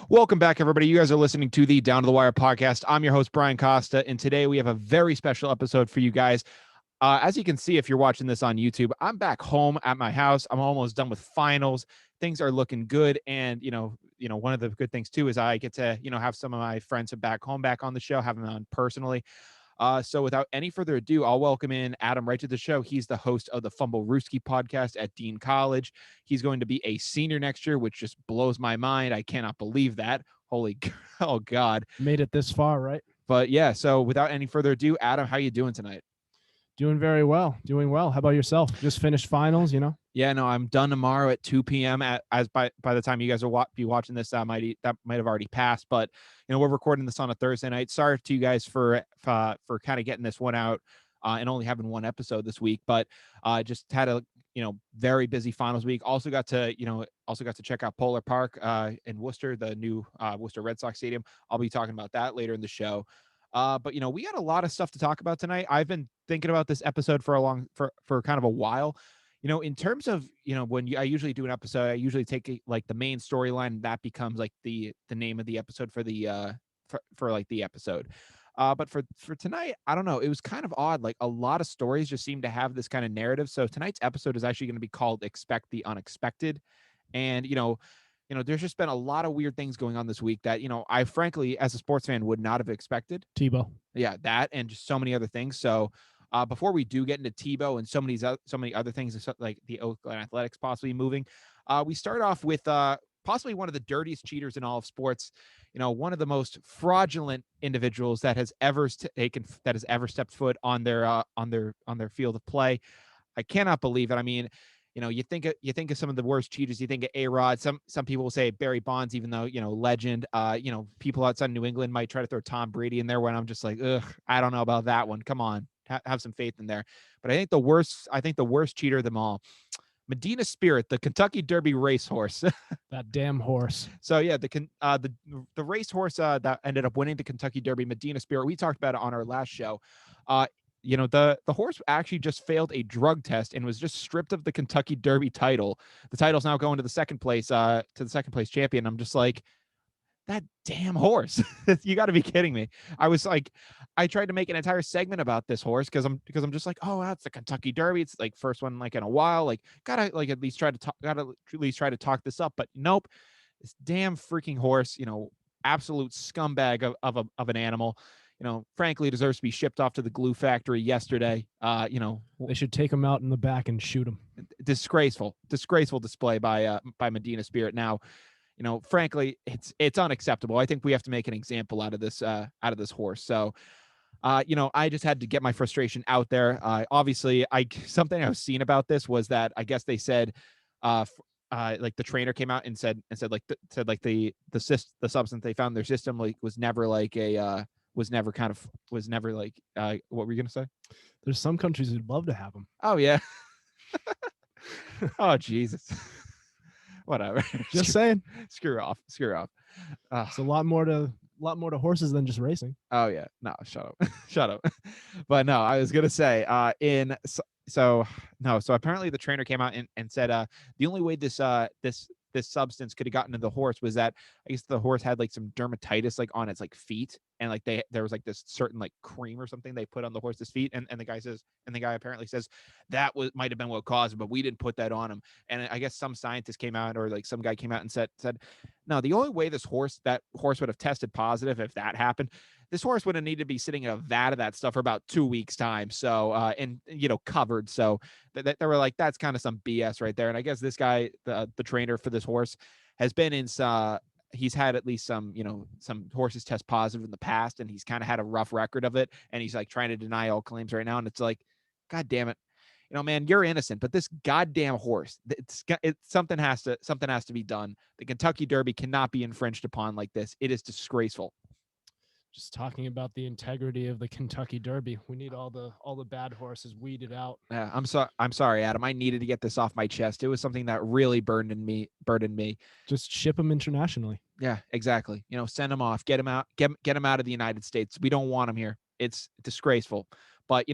Welcome back, everybody. You guys are listening to the Down to the Wire podcast. I'm your host, Brian Costa, and today we have a very special episode for you guys. As you can see, if you're watching this on YouTube, I'm back home at my house. I'm almost done with finals. Things are looking good, and one of the good things too is I get to have some of my friends back home back on the show, have them on personally. So without any further ado, I'll welcome in Adam Wright to the show. He's the host of the Fumble Rooski podcast at Dean College. He's going to be a senior next year, which just blows my mind. I cannot believe that. Holy, oh God. Made it this far, right? But yeah, so without any further ado, Adam, how you doing tonight? Doing very well. Doing well. How about yourself? Just finished finals, Yeah, no, I'm done tomorrow at 2 p.m. As by the time you guys will be watching this, that might have already passed. But we're recording this on a Thursday night. Sorry to you guys for kind of getting this one out and only having one episode this week. But just had a very busy finals week. Also got to check out Polar Park in Worcester, the new Worcester Red Sox stadium. I'll be talking about that later in the show. But we got a lot of stuff to talk about tonight. I've been thinking about this episode for kind of a while. In terms of, I usually do an episode, I usually take the main storyline, and that becomes like the name of the episode for the for the episode. But for tonight, I don't know. It was kind of odd. Like a lot of stories just seem to have this kind of narrative. So tonight's episode is actually going to be called Expect the Unexpected. And, there's just been a lot of weird things going on this week that, I frankly, as a sports fan, would not have expected. Tebow. Yeah, that and just so many other things. So before we do get into Tebow and so many other things, like the Oakland Athletics possibly moving, we start off with possibly one of the dirtiest cheaters in all of sports. One of the most fraudulent individuals that has ever stepped foot on their field of play. I cannot believe it. I mean, you think of some of the worst cheaters. You think of A-Rod. Some people will say Barry Bonds, even though legend. People outside New England might try to throw Tom Brady in there. When I'm just like, ugh, I don't know about that one. Come on, have some faith in there. But I think the worst cheater of them all, Medina Spirit, the Kentucky Derby racehorse. That damn horse. So yeah, the racehorse that ended up winning the Kentucky Derby, Medina Spirit. We talked about it on our last show. The horse actually just failed a drug test and was just stripped of the Kentucky Derby title. The title's now going to the second place champion. I'm just like, that damn horse. You got to be kidding me. I tried to make an entire segment about this horse because I'm just like, oh, that's the Kentucky Derby. It's like first one like in a while. Like gotta at least try to talk this up. But nope, this damn freaking horse. Absolute scumbag of an animal. Frankly, deserves to be shipped off to the glue factory yesterday. They should take him out in the back and shoot him. Disgraceful display by Medina Spirit. Now, frankly, it's unacceptable. I think we have to make an example out of this horse. So, I just had to get my frustration out there. Obviously, something I was seeing about this was that I guess they said, like the trainer came out and said the substance they found in their system was never like what were you gonna say? There's some countries who'd love to have them. Oh yeah. Oh Jesus. Whatever. Just saying. Screw off. It's a lot more to horses than just racing. Oh yeah. No, shut up. But no, I was gonna say so apparently the trainer came out and said the only way this substance could have gotten to the horse was that I guess the horse had like some dermatitis like on its like feet, and like there was like this certain like cream or something they put on the horse's feet, and the guy apparently says that might have been what caused it, but we didn't put that on him. And I guess some scientist came out, or like some guy came out and said no, the only way that horse would have tested positive if that happened, this horse would have needed to be sitting in a vat of that stuff for about 2 weeks time. So, and covered. So they were like, that's kind of some BS right there. And I guess this guy, the trainer for this horse, has been in, he's had at least some horses test positive in the past, and he's kind of had a rough record of it. And he's like trying to deny all claims right now. And it's like, God damn it. Man, you're innocent, but this goddamn horse, something has to be done. The Kentucky Derby cannot be infringed upon like this. It is disgraceful. Just talking about the integrity of the Kentucky Derby. We need all the bad horses weeded out. Yeah, I'm sorry, Adam. I needed to get this off my chest. It was something that really burdened me. Just ship them internationally. Yeah, exactly. Send them off, get them out of the United States. We don't want them here. It's disgraceful. But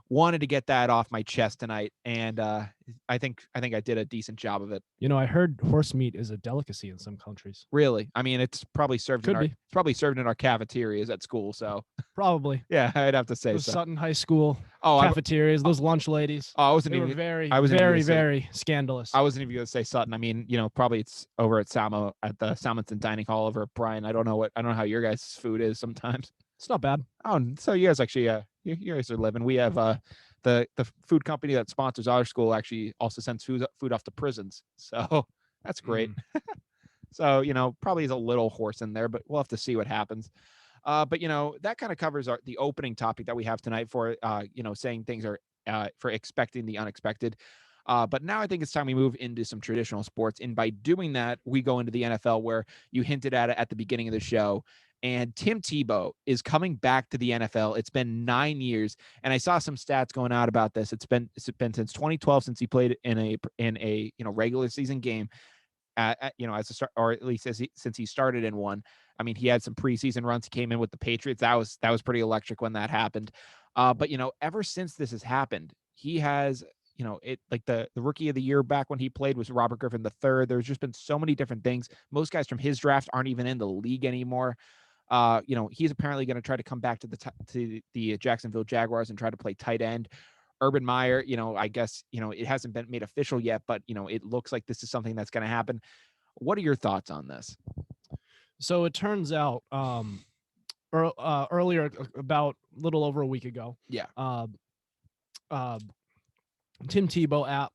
wanted to get that off my chest tonight, and I think I did a decent job of it. I heard horse meat is a delicacy in some countries. Really, I mean, it's probably served Could be. it's probably served in our cafeterias at school. So Probably. yeah, I'd have to say Those so. Sutton High School Oh, cafeterias, those lunch ladies. I wasn't They were even. very, I wasn't even very, gonna say- very scandalous. I wasn't even going to say Sutton. I mean, probably it's over at Salmo at the Salmonton Dining Hall over at Bryan. I don't know how your guys' food is sometimes. It's not bad. Oh, so you guys actually, you guys are living. We have the food company that sponsors our school actually also sends food off to prisons. So that's great. So probably is a little horse in there, but we'll have to see what happens. But that kind of covers the opening topic that we have tonight for saying things are for expecting the unexpected. But now I think it's time we move into some traditional sports. And by doing that, we go into the NFL, where you hinted at it at the beginning of the show. And Tim Tebow is coming back to the NFL. It's been 9 years, and I saw some stats going out about this. It's been since 2012 since he played in a regular season game. As a start, or at least since he started in one. I mean, he had some preseason runs. He came in with the Patriots. That was pretty electric when that happened. But ever since this has happened, he has it, like the rookie of the year back when he played was Robert Griffin III. There's just been so many different things. Most guys from his draft aren't even in the league anymore. He's apparently going to try to come back to the Jacksonville Jaguars and try to play tight end. Urban Meyer, I guess, it hasn't been made official yet, but, it looks like this is something that's going to happen. What are your thoughts on this? So it turns out earlier, about a little over a week ago, Yeah. Tim Tebow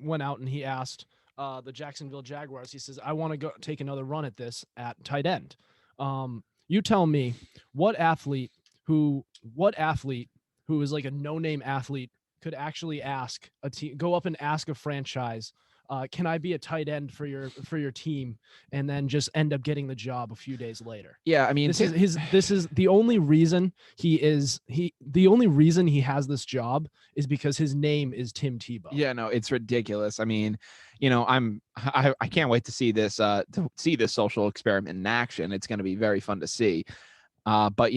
went out and he asked the Jacksonville Jaguars, he says, I want to go take another run at this at tight end. You tell me what athlete who is like a no-name athlete could actually ask a team, go up and ask a franchise, can I be a tight end for your team, and then just end up getting the job a few days later. Yeah, I mean, this is the only reason he has this job is because his name is Tim Tebow. Yeah, no, it's ridiculous. I mean, I can't wait to see this social experiment in action. It's going to be very fun to see. But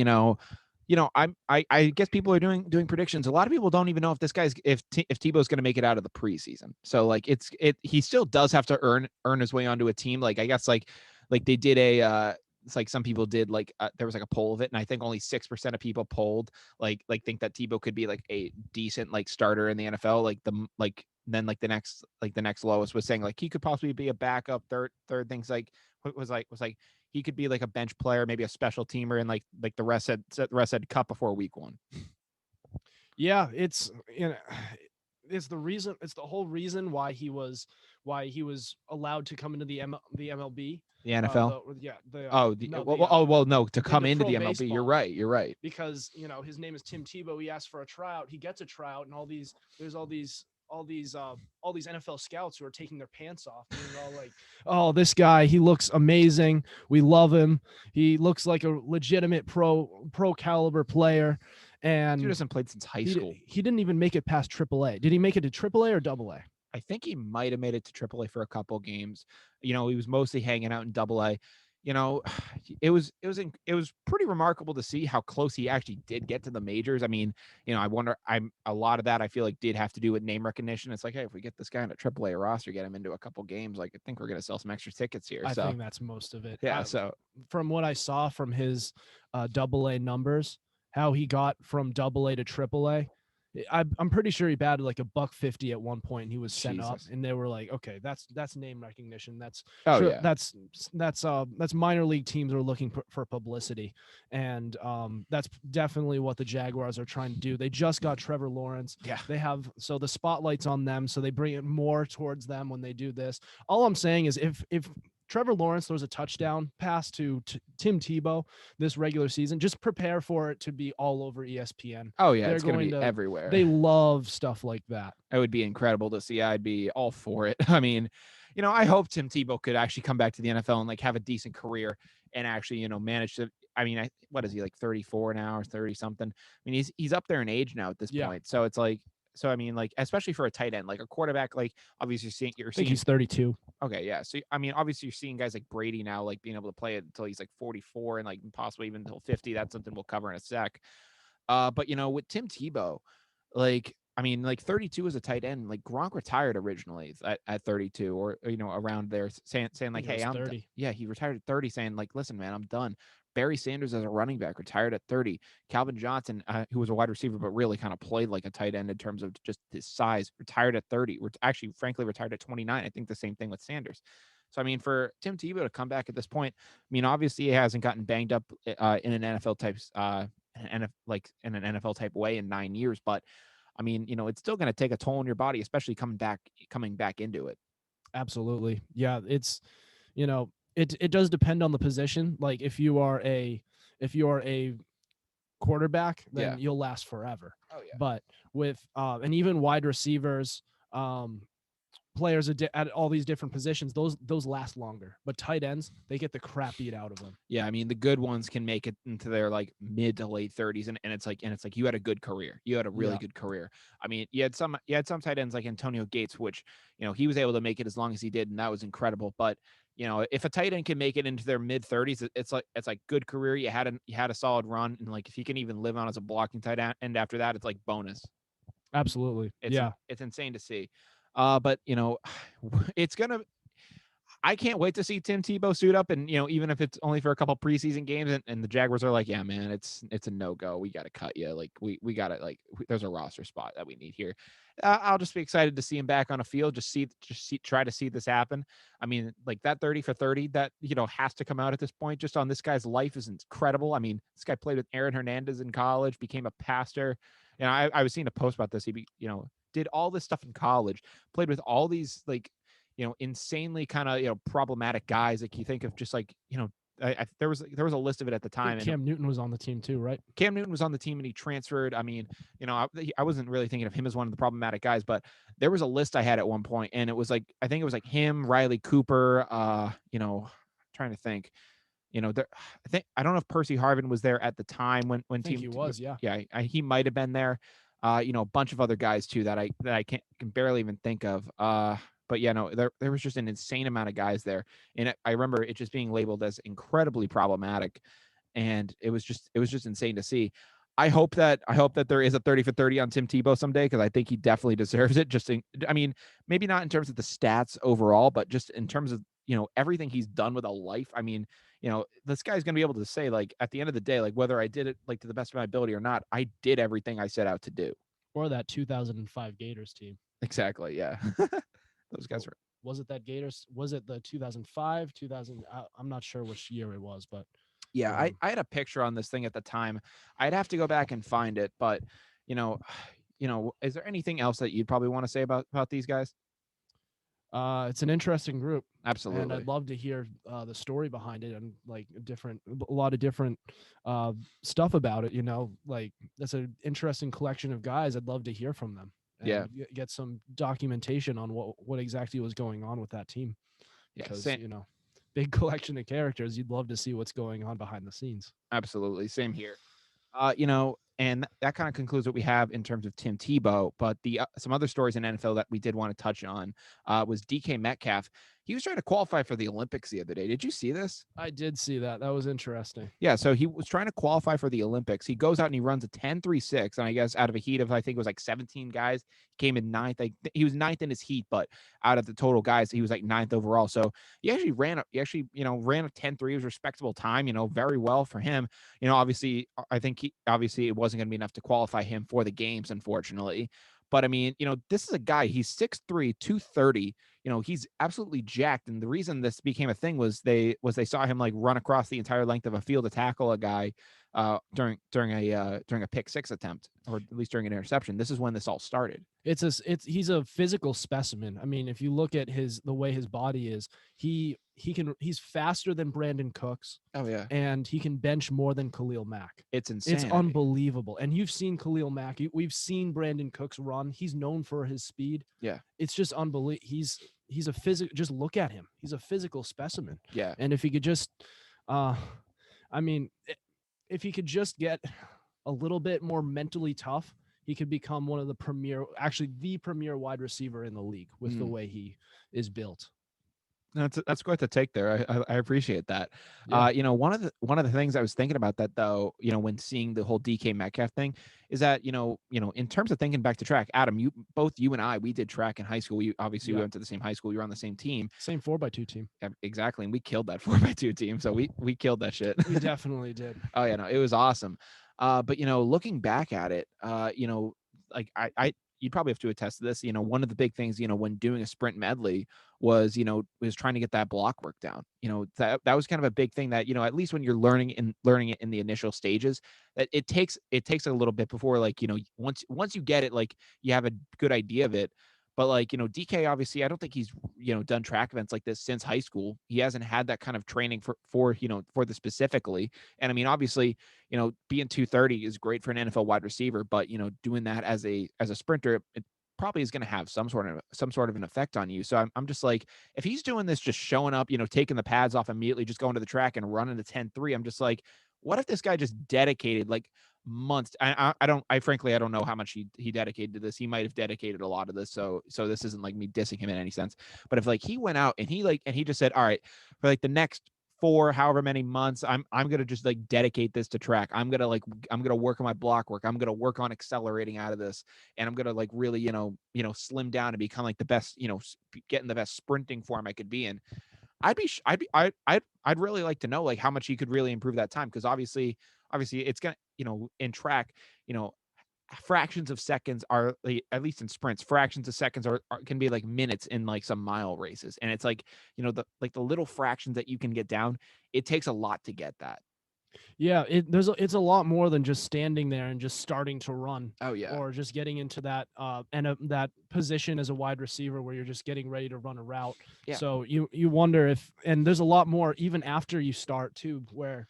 I guess people are doing predictions. A lot of people don't even know if Tebow's going to make it out of the preseason. So like he still does have to earn his way onto a team. Like I guess like they did it's like some people did there was like a poll of it, and I think only 6% of people polled like think that Tebow could be like a decent like starter in the NFL. Then the next lowest was saying like he could possibly be a backup third things like was like he could be like a bench player, maybe a special teamer, and like the rest said cut before week 1. Yeah, it's the whole reason why he was allowed to come into the MLB. The NFL. To come into the MLB. Baseball, You're right. Because his name is Tim Tebow. He asked for a tryout. He gets a tryout, and there's all these NFL scouts who are taking their pants off. And they're all like, oh, this guy, he looks amazing. We love him. He looks like a legitimate pro caliber player. And he hasn't played since high school. He didn't even make it past AAA. Did he make it to AAA or AA? I think he might have made it to AAA for a couple of games. He was mostly hanging out in AA. It was pretty remarkable to see how close he actually did get to the majors. I mean, I wonder, a lot of that I feel like did have to do with name recognition. It's like, hey, if we get this guy on a AAA roster, get him into a couple games, like I think we're going to sell some extra tickets here. I think that's most of it. Yeah. So from what I saw from his AA numbers, how he got from AA to AAA, I'm pretty sure he batted like $150 at one point, and he was sent up, and they were like, okay, that's name recognition. That's minor league teams are looking for publicity, and that's definitely what the Jaguars are trying to do. They just got Trevor Lawrence. Yeah, so the spotlight's on them, so they bring it more towards them when they do this. All I'm saying is if Trevor Lawrence throws a touchdown pass to Tim Tebow this regular season, just prepare for it to be all over ESPN. Oh yeah, it's going to be everywhere. They love stuff like that. It would be incredible to see. I'd be all for it. I mean, I hope Tim Tebow could actually come back to the NFL and like have a decent career and actually, manage to. I mean, what is he, like 34 now or 30 something? I mean, he's up there in age now at this point. So it's like. So, I mean, like, especially for a tight end, like a quarterback, like obviously I think he's 32. Okay. Yeah. So, I mean, obviously you're seeing guys like Brady now, like being able to play it until he's like 44 and like possibly even until 50. That's something we'll cover in a sec. But with Tim Tebow, like, I mean, like 32 as a tight end, like Gronk retired originally at 32 or around there, saying I like, think it hey, was 30. yeah, he retired at 30, saying like, listen, man, I'm done. Barry Sanders as a running back retired at 30. Calvin Johnson, who was a wide receiver but really kind of played like a tight end in terms of just his size, retired at 30. Actually, frankly, retired at 29. I think the same thing with Sanders. So I mean, for Tim Tebow to come back at this point, I mean, obviously he hasn't gotten banged up in an NFL type like in an NFL type way in 9 years, but I mean, it's still going to take a toll on your body, especially coming back into it. Absolutely. Yeah, it's it does depend on the position. Like if you are a quarterback, then Yeah. you'll last forever. Oh yeah. But with and even wide receivers, players at all these different positions, those last longer. But tight ends, they get the crap beat out of them. Yeah, I mean the good ones can make it into their like mid to late 30s, and it's like you had a good career. You had a really Yeah, good career. I mean, you had some tight ends like Antonio Gates, which he was able to make it as long as he did, and that was incredible. But if a tight end can make it into their mid 30s, it's like good career. You had a solid run, and like if he can even live on as a blocking tight end after that, it's like bonus. absolutely. It's Yeah. it's insane to see. But it's gonna I can't wait to see Tim Tebow suit up, and even if it's only for a couple preseason games, and the Jaguars are like, yeah, man, it's a no go. We got to cut you. Like we got to there's a roster spot that we need here. I'll just be excited to see him back on a field. Try to see this happen. I mean, like that 30 for 30 that has to come out at this point. Just on this guy's life is incredible. I mean, this guy played with Aaron Hernandez in college, became a pastor. And I was seeing a post about this. Did all this stuff in college, played with all these insanely kind of problematic guys. Like you think of just like there was a list of it at the I think time, and Cam Newton was on the team too, right? Cam Newton was on the team and he transferred. I mean, I wasn't really thinking of him as one of the problematic guys, but there was a list I had at one point, and it was like I think it was like him, Riley Cooper. Trying to think. I don't know if Percy Harvin was there at the time when I think team. he was, yeah. Yeah, he might have been there. A bunch of other guys too that I can barely even think of. But yeah, no, there was just an insane amount of guys there, and I remember it just being labeled as incredibly problematic, and it was just insane to see. I hope that there is a 30 for 30 on Tim Tebow someday, because I think he definitely deserves it. I mean, maybe not in terms of the stats overall, but just in terms of everything he's done with a life. I mean, this guy's gonna be able to say, like, at the end of the day, like, whether I did it like to the best of my ability or not, I did everything I set out to do. Or that 2005 Gators team. Exactly. Yeah. Those guys were. Was it that Gators? Was it the 2005, 2000? I'm not sure which year it was, but Yeah, I had a picture on this thing at the time. I'd have to go back and find it, but you know, is there anything else that you'd probably want to say about these guys? it's an interesting group, and Absolutely. I'd love to hear the story behind it and like a lot of different stuff about it. Like that's an interesting collection of guys. I'd love to hear from them and Yeah. get some documentation on what exactly was going on with that team, Yeah. because Same. big collection of characters. You'd love to see what's going on behind the scenes. Absolutely. Same here. And that kind of concludes what we have in terms of Tim Tebow. But the some other stories in NFL that we did want to touch on was DK Metcalf. He was trying to qualify for the Olympics the other day. Did you see this? I did see that. That was interesting. Yeah, so he was trying to qualify for the Olympics. He goes out and he runs a 10.36, and I guess out of a heat of, I think it was like 17 guys, he came in ninth. He was ninth in his heat, but out of the total guys, he was like ninth overall. So he actually ran a 10.3. It was a respectable time, very well for him. Obviously, I think obviously it wasn't going to be enough to qualify him for the games, unfortunately. But I mean, this is a guy, he's 6'3", 230. He's absolutely jacked. And the reason this became a thing was they saw him like run across the entire length of a field to tackle a guy during a pick six attempt, or at least during an interception. This is when this all started. He's a physical specimen. I mean, if you look at the way his body is, he's faster than Brandon Cooks. Oh yeah. And he can bench more than Khalil Mack. It's insane. It's unbelievable. And you've seen Khalil Mack. We've seen Brandon Cooks run. He's known for his speed. Yeah. It's just unbelievable. He's a physical. Just look at him. He's a physical specimen. Yeah. And if he could just, if he could just get a little bit more mentally tough, he could become one of the premier wide receiver in the league with the way he is built. That's quite the take there. I appreciate that. Yeah. One of the things I was thinking about that though, when seeing the whole DK Metcalf thing, is that in terms of thinking back to track, Adam, you and I, we did track in high school. We obviously we Yeah. went to the same high school. We were on the same team. Same 4x2 team. Yeah, exactly, and we killed that 4x2 team. So we killed that shit. We definitely did. Oh yeah, no, it was awesome. But looking back at it, like I you'd probably have to attest to this. One of the big things, when doing a sprint medley was trying to get that block work down. That was kind of a big thing that, at least when you're learning it in the initial stages, that it takes a little bit before, like, once you get it, like, you have a good idea of it. But, like, DK, obviously, I don't think he's, done track events like this since high school. He hasn't had that kind of training for the specifically. And I mean, obviously, being 230 is great for an NFL wide receiver, but, doing that as a sprinter, it probably is going to have some sort of an effect on you. So I'm just like, if he's doing this, just showing up, taking the pads off immediately, just going to the track and running a 10-3, I'm just like, what if this guy just dedicated, like, months? I frankly, I don't know how much he dedicated to this. He might have dedicated a lot of this. So this isn't like me dissing him in any sense. But if, like, he went out and he just said, all right, for like the next however many months, I'm gonna just, like, dedicate this to track. I'm gonna work on my block work. I'm gonna work on accelerating out of this, and I'm gonna, like, really, slim down and become, like, the best, getting the best sprinting form I could be in. I'd really like to know, like, how much he could really improve that time, because obviously it's gonna, in track, you know fractions of seconds are, like, at least in sprints, fractions of seconds can be like minutes in, like, some mile races. And it's like, the little fractions that you can get down, it takes a lot to get that. Yeah, it's a lot more than just standing there and just starting to run, Oh yeah. or just getting into that that position as a wide receiver where you're just getting ready to run a route. Yeah. So you wonder if, and there's a lot more even after you start too, where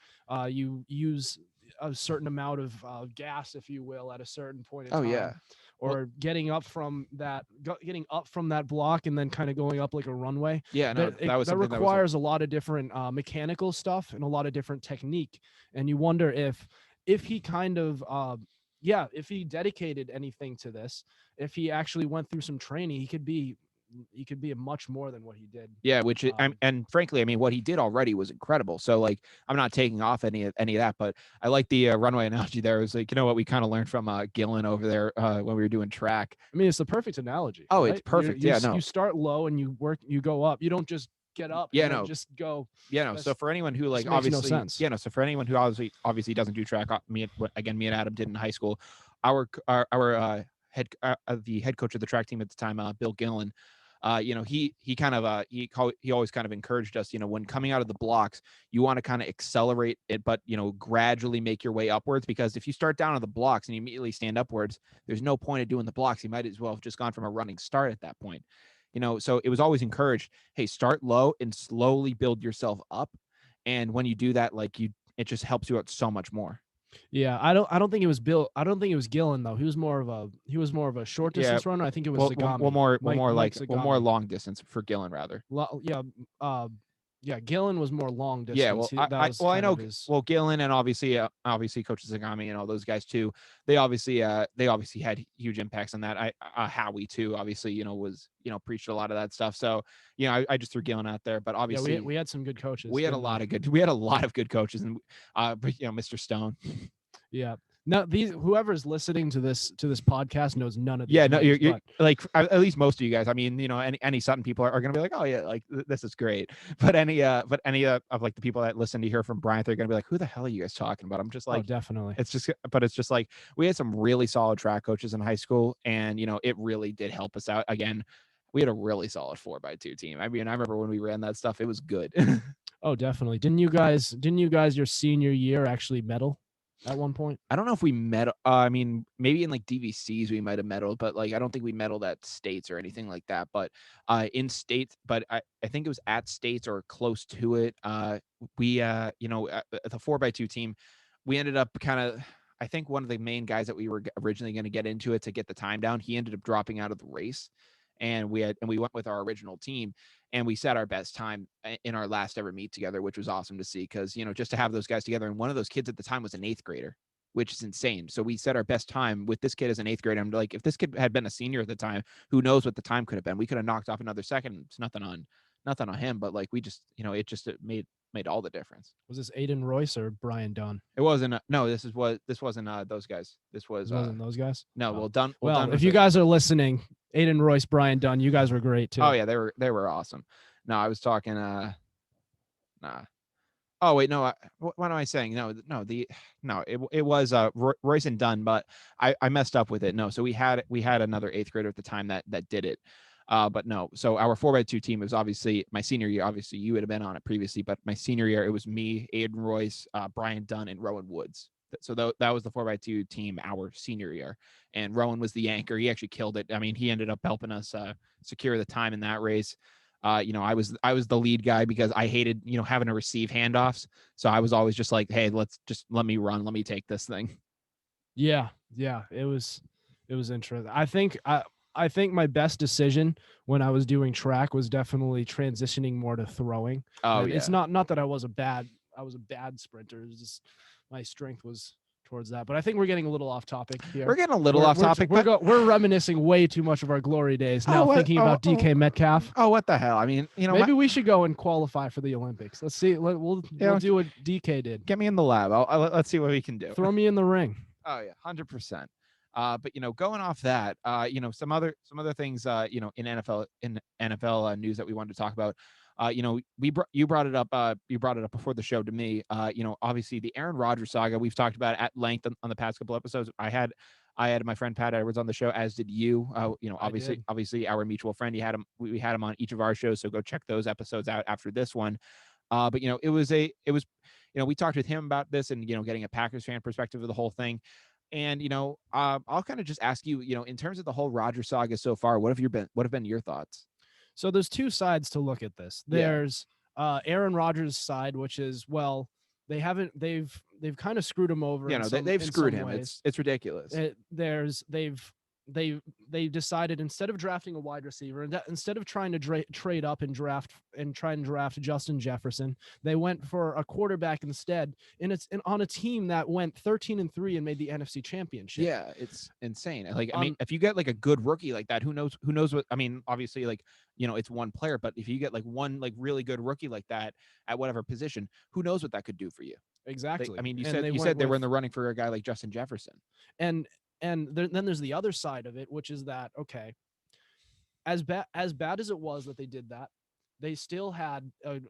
you use a certain amount of gas, if you will, at a certain point in Oh time, yeah. Well, or getting up from that block and then kind of going up like a runway. yeah, no, that was That something that was, requires a lot of different mechanical stuff and a lot of different technique. And you wonder if he kind of if he dedicated anything to this, if he actually went through some training, he could be a much more than what he did. yeah, which and frankly, I mean, what he did already was incredible. So, like, I'm not taking off any of that, but I like the runway analogy there. It was like, what we kind of learned from Gillen over there when we were doing track. I mean, it's the perfect analogy. Oh, right? it's perfect. You, Yeah, you no. start low and you go up. You don't just get up. Yeah, and then no. just go. Yeah, no. So for anyone who, like, This makes no obviously, sense. yeah, no. So for anyone who obviously doesn't do track, me and Adam did in high school. Our the head coach of the track team at the time, Bill Gillen, he kind of he always kind of encouraged us, when coming out of the blocks, you want to kind of accelerate it, but, gradually make your way upwards, because if you start down on the blocks and you immediately stand upwards, there's no point of doing the blocks. You might as well have just gone from a running start at that point. So it was always encouraged, hey, start low and slowly build yourself up. And when you do that, like, it just helps you out so much more. Yeah, I don't think it was Bill. I don't think it was Gillen though. He was more of a short Yeah. distance runner. I think it was Well, Zagami. more Mike more Zagami. long distance for Gillen, rather. Yeah, Gillen was more long distance. Yeah, well, I know. Well, Gillen and obviously Coach Zagami and all those guys too. They obviously had huge impacts on that. Howie too, obviously, was, preached a lot of that stuff. So, I just threw Gillen out there, but obviously we had some good coaches. we had a lot of good coaches, and but, Mr. Stone. Yeah. Now whoever's listening to this podcast knows none of these. Yeah, no, names, you're but like, at least most of you guys. I mean, any Sutton people are gonna be like, oh yeah, like, this is great. But any of like the people that listen to hear from Bryant, they're gonna be like, who the hell are you guys talking about? I'm just like, definitely. it's just like, we had some really solid track coaches in high school, and, it really did help us out. Again, we had a really solid 4x2 team. I mean, I remember when we ran that stuff, it was good. Oh, definitely. Didn't you guys your senior year actually medal at one point? I don't know if we medal. I mean, maybe in, like, DVCs we might have medaled, but, like, I don't think we medaled at states or anything like that. But in states, but I think it was at states or close to it. We the 4x2 team, we ended up kind of. I think one of the main guys that we were originally going to get into it to get the time down, he ended up dropping out of the race, and we went with our original team, and we set our best time in our last ever meet together, which was awesome to see, because, just to have those guys together. And one of those kids at the time was an 8th grader, which is insane. So we set our best time with this kid as an 8th grader. I'm like, if this kid had been a senior at the time, who knows what the time could have been? We could have knocked off another second. It's nothing on nothing on him, but like we just, it made all the difference. Was this Aiden Royce or Brian Dunn? It wasn't. No, this wasn't those guys. This was This wasn't those guys. no. Oh. Well done. Well, Dunn if was you it. guys are listening, Aiden Royce, Brian Dunn, you guys were great too. Oh yeah, they were awesome. No, I was talking. Nah. Oh wait, no. What am I saying? It was Royce and Dunn, but I messed up with it. No, so we had another eighth grader at the time that did it. But no, so our 4x2 team was obviously my senior year. Obviously, you would have been on it previously, but my senior year, it was me, Aiden Royce, Brian Dunn, and Rowan Woods. So that was the 4x2 team our senior year, and Rowan was the anchor. He actually killed it. I mean, he ended up helping us secure the time in that race. I was the lead guy because I hated, having to receive handoffs. So I was always just like, hey, let me run. Let me take this thing. Yeah. It was interesting. I think my best decision when I was doing track was definitely transitioning more to throwing. Oh, and yeah. It's not that I was a bad sprinter. It's just my strength was towards that. But I think we're getting a little off topic here. We're getting a little off topic. We're reminiscing way too much of our glory days now, thinking about DK Metcalf. Oh, what the hell? I mean, maybe we should go and qualify for the Olympics. Let's see. We'll do what DK did. Get me in the lab. Let's see what we can do. Throw me in the ring. Oh yeah, 100%. But going off that, some other things, in NFL news that we wanted to talk about. You brought it up before the show to me. Obviously the Aaron Rodgers saga we've talked about at length on the past couple episodes. I had my friend Pat Edwards on the show, as did you. Obviously our mutual friend. We had him on each of our shows, so go check those episodes out after this one. But we talked with him about this and getting a Packers fan perspective of the whole thing. And I'll kind of just ask you, in terms of the whole Rodgers saga so far, what have been your thoughts? So there's two sides to look at this. There's Aaron Rodgers' side, which is, well, they've kind of screwed him over. They've screwed him. It's ridiculous. They decided, instead of drafting a wide receiver, and instead of trying to trade up and try and draft Justin Jefferson, they went for a quarterback instead. And on a team that went 13-3 and made the NFC Championship. Yeah, it's insane. Like, I mean, if you get like a good rookie like that, who knows what? I mean, obviously, like, it's one player, but if you get like one like really good rookie like that at whatever position, who knows what that could do for you? Exactly. I mean, you said they were in the running for a guy like Justin Jefferson. And then there's the other side of it, which is that, okay, as bad as it was that they did that, they still had an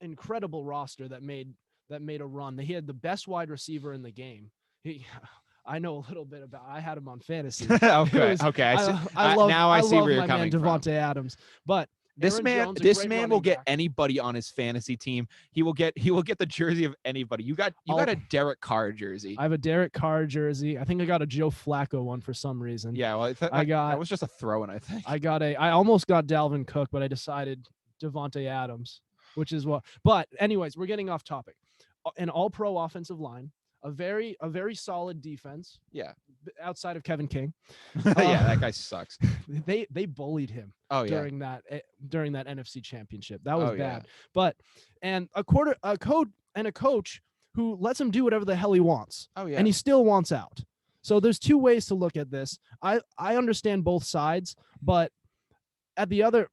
incredible roster that made a run. They had the best wide receiver in the game. I know a little bit about. I had him on fantasy. Okay. I see where you're coming from. Davante Adams, but this man will get anybody on his fantasy team. He will get the jersey of anybody. You got a Derek Carr jersey. I have a Derek Carr jersey. I think I got a Joe Flacco one for some reason. Yeah, well, that was just a throw-in, I think. I almost got Dalvin Cook, but I decided Davante Adams, which is what. But anyways, we're getting off topic. An all-pro offensive line, a very solid defense. Yeah. Outside of Kevin King. Yeah, that guy sucks. They bullied him during that NFC Championship. That was bad. Yeah. But a coach who lets him do whatever the hell he wants. Oh yeah. And he still wants out. So there's two ways to look at this. I understand both sides, but at the other,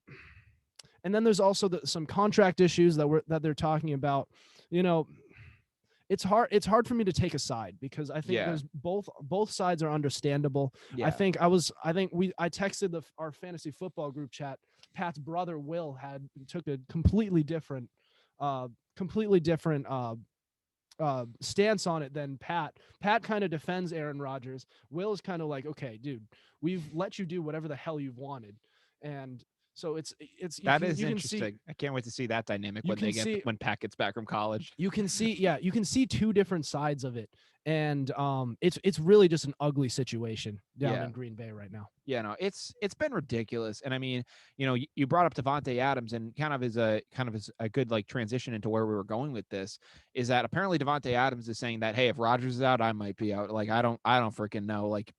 and then there's also some contract issues that they're talking about. It's hard for me to take a side because I think there's both sides are understandable. Yeah. I texted our fantasy football group chat. Pat's brother Will took a completely different stance on it than Pat. Pat kind of defends Aaron Rodgers. Will is kind of like, okay, dude, we've let you do whatever the hell you've wanted, and so it's interesting. I can't wait to see that dynamic when Pat gets back from college. You can see two different sides of it, and it's really just an ugly situation down in Green Bay right now. Yeah, no, it's been ridiculous. And I mean, you brought up Davante Adams, and kind of is a good like transition into where we were going with this. Is that apparently Davante Adams is saying that, hey, if Rodgers is out, I might be out. Like I don't freaking know. Like,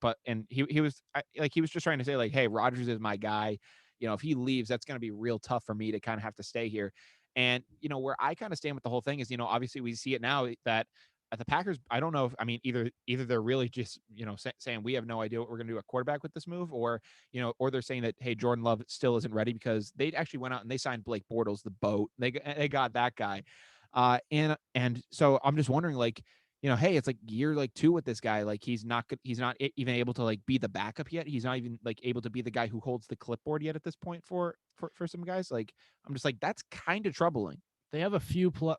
he was just trying to say like, hey, Rodgers is my guy. If he leaves, that's going to be real tough for me to kind of have to stay here. And, where I kind of stand with the whole thing is, obviously we see it now that at the Packers, I don't know if, I mean, either they're really just, saying we have no idea what we're going to do at quarterback with this move, or, or they're saying that, hey, Jordan Love still isn't ready, because they actually went out and they signed Blake Bortles, the boat. They got that guy. And so I'm just wondering, like, hey, it's like year like 2 with this guy. Like he's not even able to like be the backup yet. He's not even like able to be the guy who holds the clipboard yet at this point for some guys. Like, I'm just like, that's kind of troubling. They have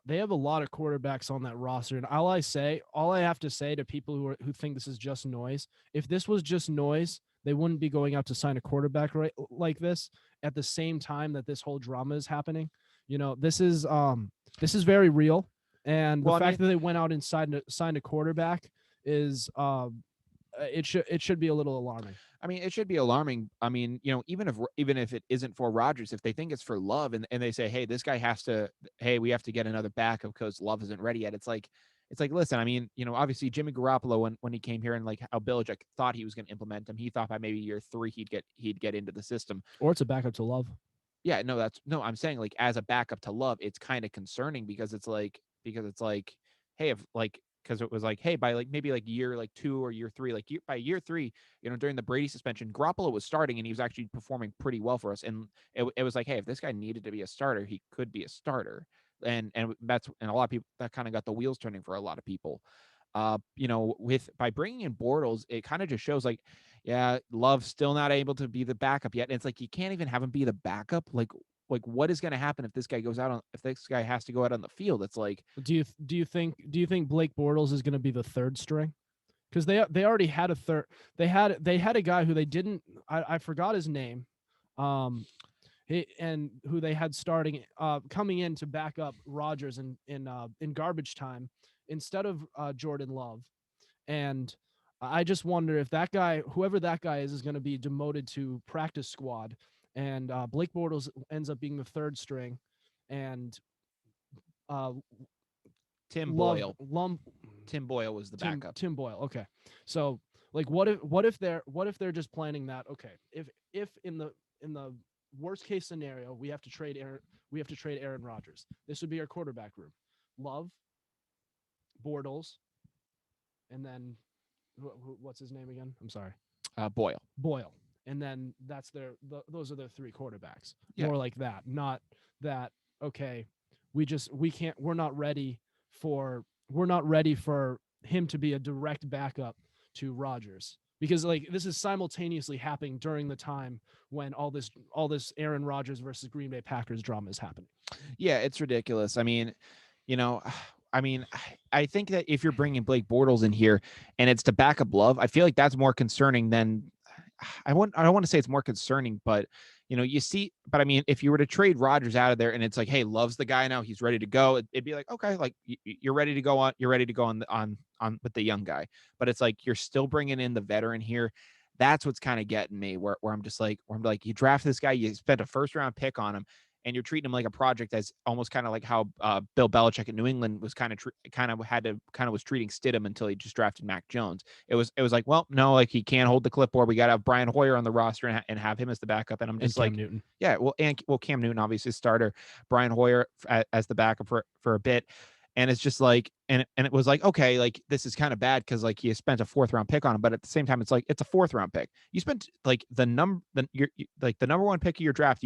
they have a lot of quarterbacks on that roster, and all I have to say to people who think this is just noise, if this was just noise, they wouldn't be going out to sign a quarterback right like this at the same time that this whole drama is happening. This is very real, and the fact that they went out and signed a quarterback is it should be a little alarming. I mean, it should be alarming. I mean, even if it isn't for Rodgers, if they think it's for Love, and they say, hey, this guy we have to get another backup because Love isn't ready yet. It's like, listen, I mean, obviously Jimmy Garoppolo, when he came here, and like how Belichick thought he was going to implement him, he thought by maybe year 3 he'd get into the system. Or it's a backup to Love. Yeah, no, I'm saying, like, as a backup to Love, it's kind of concerning, because it's like, hey, if like, because it was like, hey, by like maybe like year like 2 or year 3, like by year 3, during the Brady suspension, Garoppolo was starting and he was actually performing pretty well for us. And it was like, hey, if this guy needed to be a starter, he could be a starter. And a lot of people, that kind of got the wheels turning for a lot of people. By bringing in Bortles, it kind of just shows like, yeah, Love's still not able to be the backup yet. And it's like, you can't even have him be the backup. Like what is going to happen if this guy if this guy has to go out on the field? It's like, do you think Blake Bortles is going to be the third string? Because they already had a third. They had a guy who they didn't. I forgot his name, and who they had starting coming in to back up Rodgers in garbage time instead of Jordan Love, and I just wonder if that guy, whoever that guy is going to be demoted to practice squad, and Blake Bortles ends up being the third string, and Tim Boyle was the backup. Tim Boyle. Okay. So like what if they're just planning that, okay, if in the worst case scenario we have to trade Aaron Rodgers, this would be our quarterback room. Love, Bortles, and then what's his name again? I'm sorry. Boyle. And then those are their 3 quarterbacks. Yeah. More like that. Not that, okay, we're not ready for him to be a direct backup to Rodgers, because like this is simultaneously happening during the time when all this Aaron Rodgers versus Green Bay Packers drama is happening. Yeah, it's ridiculous. I mean, I think that if you're bringing Blake Bortles in here and it's to back up Love, I feel like that's more concerning than I don't want to say it's more concerning, but but I mean, if you were to trade Rodgers out of there and it's like, hey, Love's the guy now, he's ready to go, it'd be like, okay, like you're ready to go on with the young guy. But it's like, you're still bringing in the veteran here. That's what's kind of getting me, where I'm like, you draft this guy, you spent a first round pick on him, and you're treating him like a project, as almost kind of like how Bill Belichick in New England was was treating Stidham until he just drafted Mac Jones. It was like, well, no, like he can't hold the clipboard. We got to have Brian Hoyer on the roster and have him as the backup. And I'm just like, Newton. Yeah, well, Cam Newton obviously starter, Brian Hoyer as the backup for a bit. And it's just like, and it was like, okay, like this is kind of bad because like you spent a 4th round pick on him, but at the same time, it's like, it's a 4th round pick. You spent like the number 1 pick of your draft,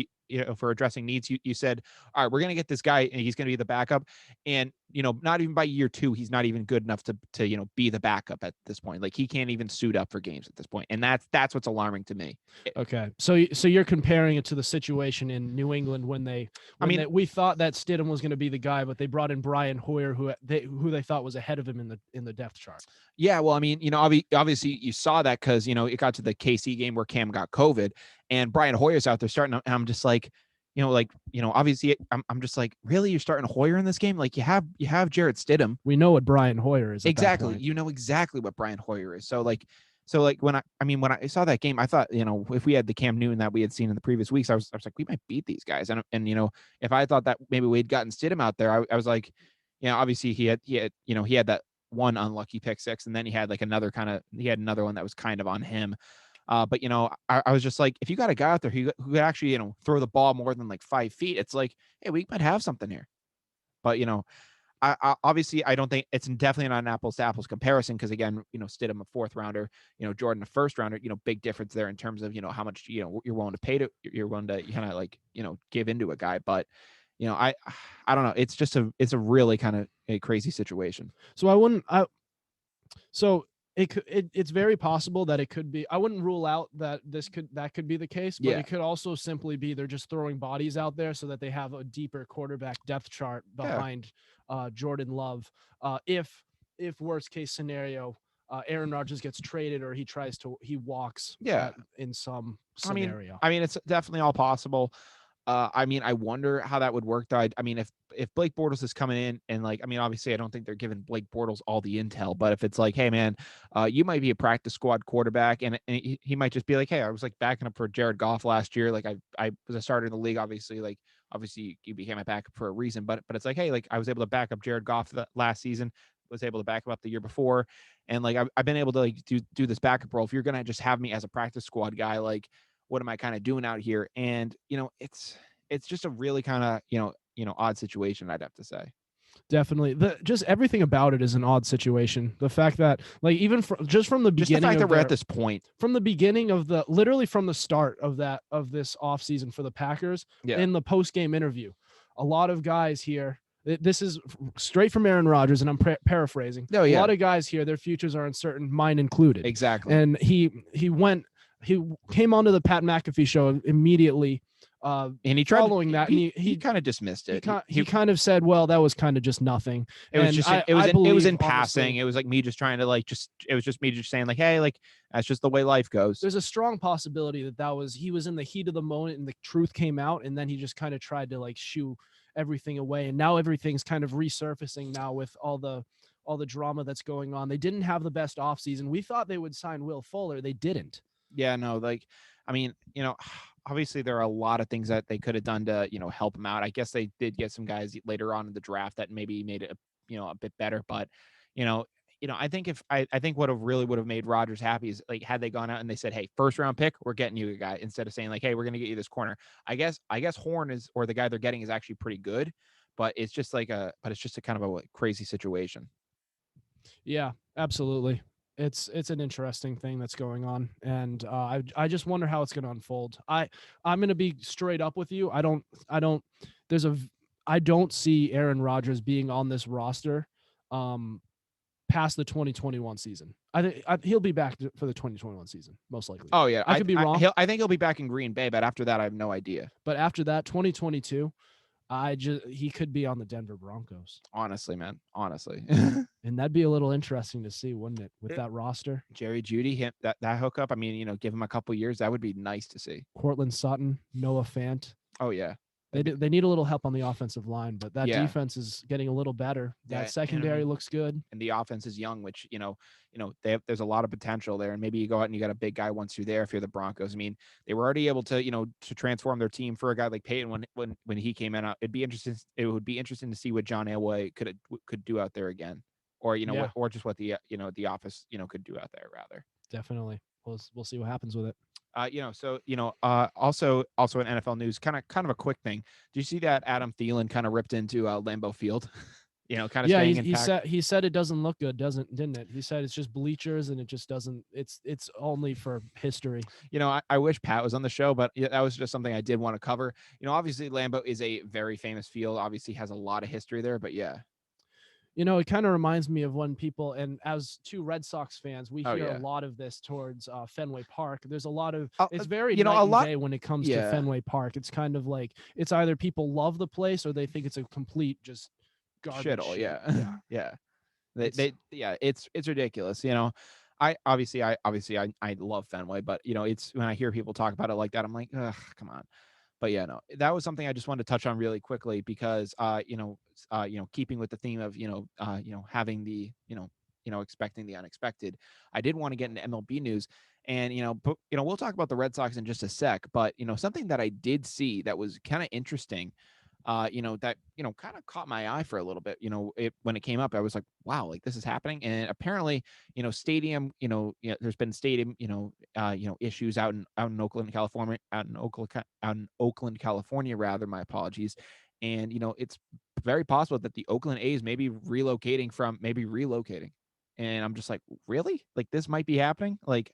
for addressing needs. You said, all right, we're gonna get this guy and he's gonna be the backup. And not even by year 2, he's not even good enough to be the backup at this point. Like he can't even suit up for games at this point, and that's what's alarming to me. Okay, so you're comparing it to the situation in New England when we thought that Stidham was going to be the guy, but they brought in Brian Hoyer, who they thought was ahead of him in the depth chart. Yeah, well, I mean, obviously you saw that because it got to the KC game where Cam got COVID, and Brian Hoyer's out there starting, and I'm just like, obviously I'm just like, really, you're starting Hoyer in this game? Like you have Jarrett Stidham. We know what Brian Hoyer is. Exactly, you know exactly what Brian Hoyer is. So like when I saw that game, I thought, if we had the Cam Newton that we had seen in the previous weeks, I was like, we might beat these guys. And if I thought that maybe we'd gotten Stidham out there, I was like, obviously he had that one unlucky pick 6, and then he had another one that was kind of on him. But I was just like, if you got a guy out there who could actually throw the ball more than like 5 feet, it's like, hey, we might have something here. But obviously I don't think it's definitely not an apples to apples comparison because again, Stidham a fourth rounder, Jordan a first rounder, big difference there in terms of how much you're willing to pay to you're willing to kind of like give into a guy, but I don't know. It's a really kind of a crazy situation. So so it's very possible that it could be. I wouldn't rule out that that could be the case, but it could also simply be they're just throwing bodies out there so that they have a deeper quarterback depth chart behind Jordan Love. If worst case scenario, Aaron Rodgers gets traded or he walks in some scenario. I mean, it's definitely all possible. I mean, I wonder how that would work though. I mean, if Blake Bortles is coming in and like, I mean, obviously I don't think they're giving Blake Bortles all the intel, but if it's like, hey man, you might be a practice squad quarterback, and he might just be like, hey, I was like backing up for Jared Goff last year. Like I was a starter in the league, obviously, like obviously you became a backup for a reason, but it's like, hey, like I was able to back up Jared Goff last season, was able to back him up the year before. And like, I've been able to like do this backup role. If you're going to just have me as a practice squad guy, like, what am I kind of doing out here? And, it's just a really kind of, odd situation, I'd have to say. Definitely. Just everything about it is an odd situation. The fact that like, even from the beginning, just the fact that we're at this point, from the beginning of literally from the start of this offseason for the Packers, in the post-game interview, a lot of guys here, this is straight from Aaron Rodgers, and I'm paraphrasing. Oh, yeah. A lot of guys here, their futures are uncertain, mine included. Exactly. And he came onto the Pat McAfee show immediately. And he tried following that, and he kind of dismissed it. He kind of said, "Well, that was kind of just nothing." It was just it was in passing. It was like me just trying to like it was just me just saying like, hey, like that's just the way life goes. There's a strong possibility that he was in the heat of the moment and the truth came out, and then he just kind of tried to like shoo everything away, and now everything's kind of resurfacing now with all the drama that's going on. They didn't have the best offseason. We thought they would sign Will Fuller. They didn't. Yeah, no, like, I mean, obviously there are a lot of things that they could have done to, help him out. I guess they did get some guys later on in the draft that maybe made it, a bit better. But, I think I think what really would have made Rodgers happy is like, had they gone out and they said, hey, first round pick, we're getting you a guy, instead of saying like, hey, we're going to get you this corner. I guess Horn or the guy they're getting is actually pretty good, but it's just a kind of a crazy situation. Yeah, absolutely. It's an interesting thing that's going on, and I just wonder how it's going to unfold. I'm going to be straight up with you. I don't see Aaron Rodgers being on this roster past the 2021 season. I think he'll be back for the 2021 season, most likely. Oh yeah, I could be wrong. I think he'll be back in Green Bay, but after that, I have no idea. But after that, 2022. He could be on the Denver Broncos. Honestly, man. Honestly. And that'd be a little interesting to see, wouldn't it, with that roster? Jerry Jeudy, that hookup. I mean, give him a couple years. That would be nice to see. Courtland Sutton, Noah Fant. Oh yeah. They need a little help on the offensive line, but that defense is getting a little better. That secondary looks good, and the offense is young, which there's a lot of potential there. And maybe you go out and you got a big guy once you're there. If you're the Broncos, I mean, they were already able to to transform their team for a guy like Peyton when he came in. It would be interesting to see what John Elway could do out there again, or or just what the the office could do out there rather. Definitely, we'll see what happens with it. Also in NFL news, kind of a quick thing. Do you see that Adam Thielen kind of ripped into Lambeau Field? Kind of he said it doesn't look good, didn't it? He said it's just bleachers and it just doesn't. It's only for history. I wish Pat was on the show, but that was just something I did want to cover. Obviously Lambeau is a very famous field. Obviously has a lot of history there, but yeah. It kind of reminds me of when people, and as two Red Sox fans, we hear a lot of this towards Fenway Park. There's a lot of, it's very night and day when it comes to Fenway Park. It's kind of like, it's either people love the place or they think it's a complete just garbage. Shittle, yeah. It's ridiculous. I love Fenway, but it's when I hear people talk about it like that, I'm like, ugh, come on. But yeah, no, that was something I just wanted to touch on really quickly because, keeping with the theme of, having the, expecting the unexpected, I did want to get into MLB news and, we'll talk about the Red Sox in just a sec, but, something that I did see that was kind of interesting, that, kind of caught my eye for a little bit, when it came up, I was like, wow, like this is happening. And apparently, stadium, there's been stadium, issues out in Oakland, California, out in Oakland, California, rather, my apologies. And, it's very possible that the Oakland A's may be relocating. And I'm just like, really? Like, this might be happening? Like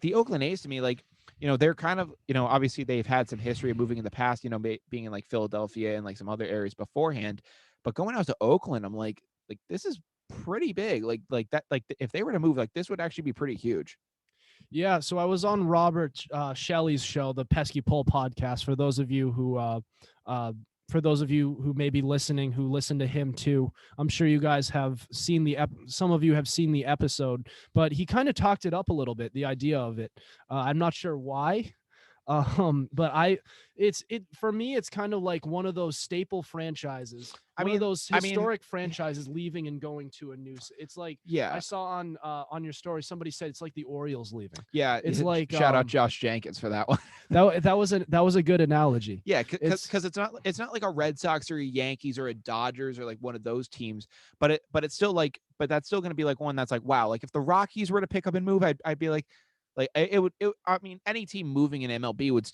the Oakland A's to me, like, they're kind of, obviously they've had some history of moving in the past, being in like Philadelphia and like some other areas beforehand. But going out to Oakland, I'm like this is pretty big. Like that, like if they were to move, like this would actually be pretty huge. Yeah, so I was on Robert Shelley's show, the Pesky Pole podcast. For those of you who may be listening, who listen to him too, I'm sure you guys have seen some of you have seen the episode, but he kind of talked it up a little bit, the idea of it. I'm not sure why. But for me, it's kind of like one of those staple franchises. One of those historic franchises leaving and going to a new. It's like, yeah, I saw on your story, somebody said it's like the Orioles leaving. Yeah, it's like shout out Josh Jenkins for that one. that was a good analogy. Yeah, because it's not like a Red Sox or a Yankees or a Dodgers or like one of those teams, but that's still going to be like one that's like, wow, like if the Rockies were to pick up and move, I'd be like I mean, any team moving in MLB would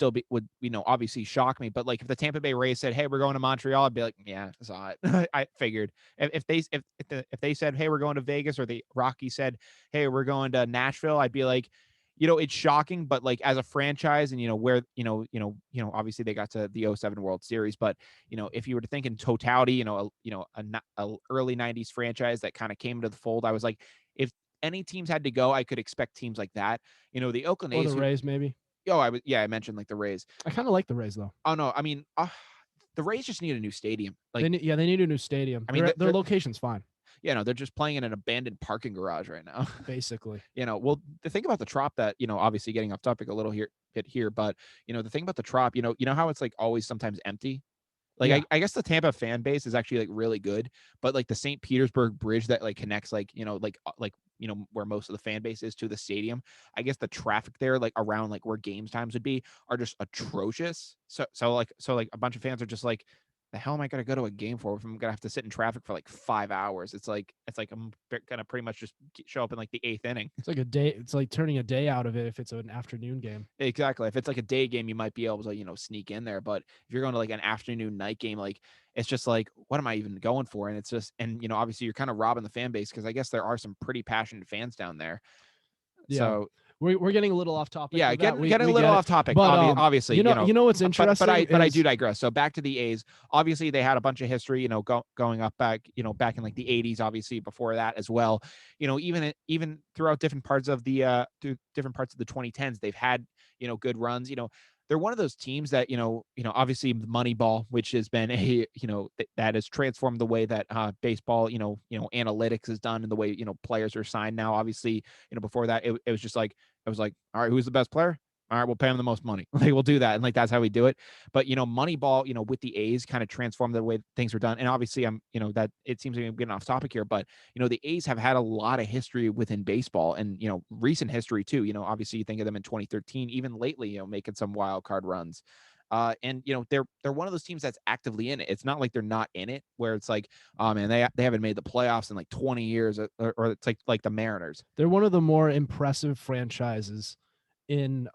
obviously shock me. But like if the Tampa Bay Rays said, hey, we're going to Montreal, I'd be like, yeah, I saw it. I figured. If they said, hey, we're going to Vegas, or the Rockies said, hey, we're going to Nashville, I'd be like, it's shocking, but like as a franchise, and where obviously they got to the 2007 World Series, but if you were to think in totality, a early 90s franchise that kind of came into the fold, I was like, if any teams had to go, I could expect teams like that. The Oakland A's, or the Rays, maybe. I mentioned like the Rays. I kind of like the Rays though. Oh no, I mean, the Rays just need a new stadium. Like they need a new stadium. I mean, their location's fine. Yeah, no, they're just playing in an abandoned parking garage right now. Basically. Well, the thing about the Trop that, obviously getting off topic a little bit here, but the thing about the Trop, you know how it's like always sometimes empty. Like, yeah. I guess the Tampa fan base is actually like really good, but like the St. Petersburg bridge that like connects where most of the fan base is to the stadium, I guess the traffic there, like around like where games times would be, are just atrocious. So like a bunch of fans are just like, the hell am I going to go to a game for if I'm going to have to sit in traffic for like 5 hours? It's like I'm going to pretty much just show up in like the 8th inning. It's like a day. It's like turning a day out of it if it's an afternoon game. Exactly. If it's like a day game, you might be able to, sneak in there. But if you're going to like an afternoon night game, like it's just like, what am I even going for? And it's just, and obviously you're kind of robbing the fan base, because I guess there are some pretty passionate fans down there. Yeah. So we're getting a little off topic. Yeah, getting a little off topic. But obviously, you know what's interesting. But I do digress. So back to the A's. Obviously, they had a bunch of history. Going up back in like the 80s. Obviously, before that as well. Even throughout different parts of the 2010s, they've had good runs. They're one of those teams that obviously Moneyball, which has been that has transformed the way that baseball analytics is done, and the way players are signed now. Obviously, before that it was just like, I was like, all right, who's the best player? All right, we'll pay him the most money. Like, we'll do that, and like that's how we do it. But Moneyball, with the A's, kind of transformed the way things were done. And obviously, that it seems like I'm getting off topic here, but the A's have had a lot of history within baseball, and recent history too. Obviously, you think of them in 2013, even lately, making some wild card runs. And they're one of those teams that's actively in it. It's not like they're not in it, where it's like, oh man, they haven't made the playoffs in like 20 years, or it's like the Mariners. They're one of the more impressive franchises in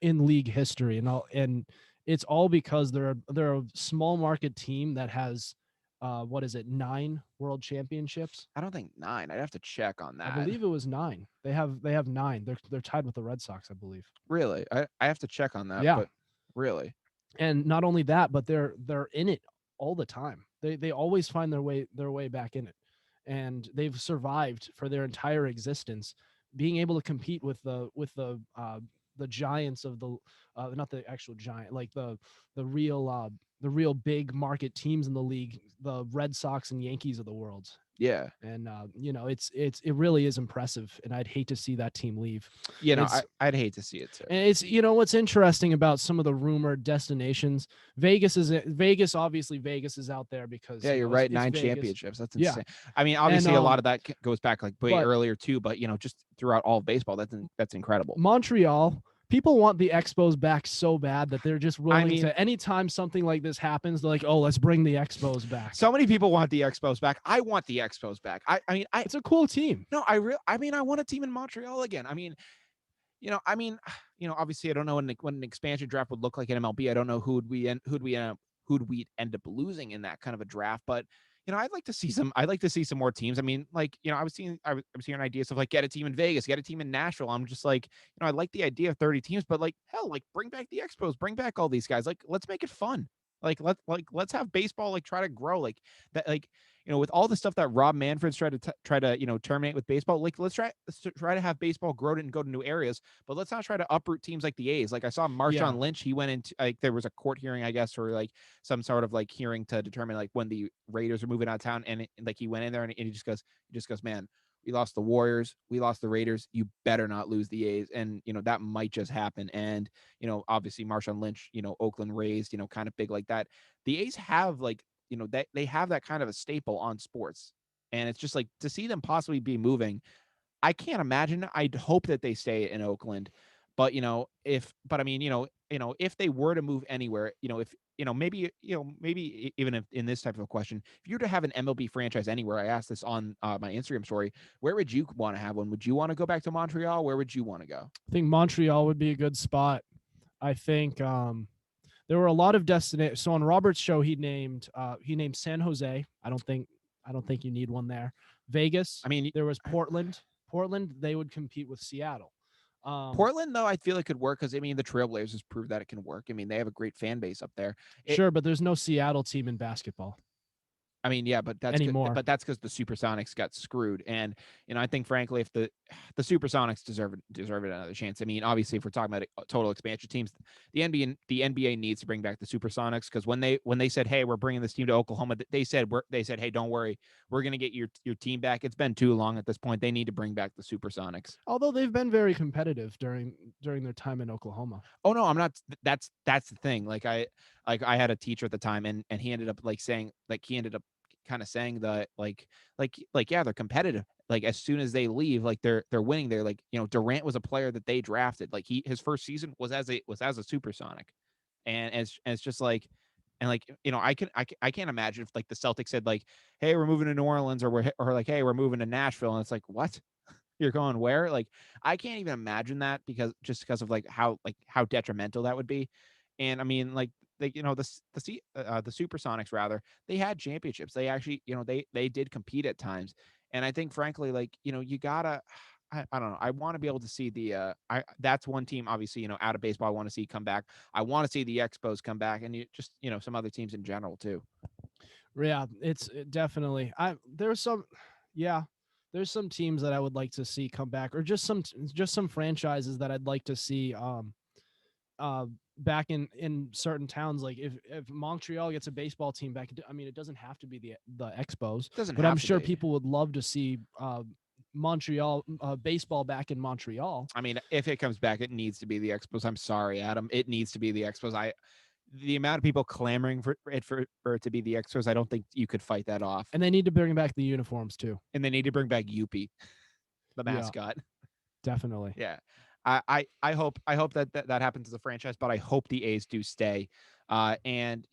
league history, and it's all because they're a small market team that has 9 world championships? I don't think 9. I'd have to check on that. I believe it was 9. They have 9. They're tied with the Red Sox, I believe. Really? I have to check on that. Yeah. But really. And not only that, but they're in it all the time. They always find their way back in it. And they've survived for their entire existence, being able to compete with the giants of the not the actual giant, like the real big market teams in the league, the Red Sox and Yankees of the world. Yeah. And it really is impressive, and I'd hate to see that team leave. I'd hate to see it too. And it's what's interesting about some of the rumored destinations. Vegas is out there because you're right. 9 Vegas. Championships. That's insane. Yeah. I mean, obviously a lot of that goes back like way earlier too, but just throughout all of baseball, that's incredible. Montreal. People want the Expos back so bad that they're just willing to, anytime something like this happens, they're like, oh, let's bring the Expos back. So many people want the Expos back. I want the Expos back. I mean, it's a cool team. No, I want a team in Montreal again. I mean, obviously I don't know when an expansion draft would look like in MLB. I don't know who'd we end up who'd we end up losing in that kind of a draft. But I'd like to see some more teams. I mean, like, I was hearing ideas of like get a team in Vegas, get a team in Nashville. I'm just like, I like the idea of 30 teams, but like hell, like bring back the Expos, bring back all these guys. Like, let's make it fun. Let's have baseball like try to grow like that. Like, with all the stuff that Rob Manfred's tried to terminate with baseball, like let's try to have baseball grow and go to new areas, but let's not try to uproot teams like the A's. Like I saw Marshawn Lynch, he went into like there was a court hearing, I guess, or like some sort of like hearing to determine like when the Raiders are moving out of town, and like he went in there and he just goes, man, we lost the Warriors, we lost the Raiders. You better not lose the A's, and that might just happen. And obviously Marshawn Lynch, Oakland raised, kind of big like that. The A's have like they have that kind of a staple on sports, and it's just like to see them possibly be moving. I can't imagine. I'd hope that they stay in Oakland, but if they were to move anywhere, if maybe even if in this type of a question, if you were to have an MLB franchise anywhere, I asked this on my Instagram story, where would you want to have one? Would you want to go back to Montreal? Where would you want to go? I think Montreal would be a good spot. I think there were a lot of destinations. So on Robert's show, he named San Jose. I don't think you need one there. Vegas. I mean, there was Portland. They would compete with Seattle. Portland, though, I feel it could work because, the Trailblazers proved that it can work. They have a great fan base up there. Sure, but there's no Seattle team in basketball. Yeah, but that's anymore. But that's because the Supersonics got screwed, and I think frankly, if the Supersonics deserve another chance. Obviously, if we're talking about total expansion teams, the NBA needs to bring back the Supersonics because when they said, hey, we're bringing this team to Oklahoma, they said, hey, don't worry, we're gonna get your team back. It's been too long at this point. They need to bring back the Supersonics. Although they've been very competitive during their time in Oklahoma. Oh no, I'm not. That's the thing. Like I had a teacher at the time, and he ended up kind of saying that yeah, they're competitive. Like as soon as they leave, like they're winning. They're like, Durant was a player that they drafted. Like his first season was as a Supersonic, and it's just like, and like I can't imagine if like the Celtics said like, hey, we're moving to New Orleans, or like, hey, we're moving to Nashville, and it's like, what? You're going where? Like I can't even imagine that because of like how detrimental that would be. And like the Supersonics, rather, they had championships. They actually they did compete at times. And I think frankly, like you gotta, I don't know, I want to be able to see that's one team obviously out of baseball I want to see come back. I want to see the Expos come back, and some other teams in general too. Yeah, it's definitely there's some teams that I would like to see come back, or just some franchises that I'd like to see back in certain towns. Like if Montreal gets a baseball team back, it doesn't have to be the Expos, but I'm sure people would love to see Montreal baseball back in Montreal. If it comes back, it needs to be the Expos. I'm sorry, Adam. It needs to be the Expos. The amount of people clamoring for it to be the Expos, I don't think you could fight that off. And they need to bring back the uniforms too. And they need to bring back Youppi, the mascot. Yeah, definitely. Yeah. I hope that happens as a franchise, but I hope the A's do stay. And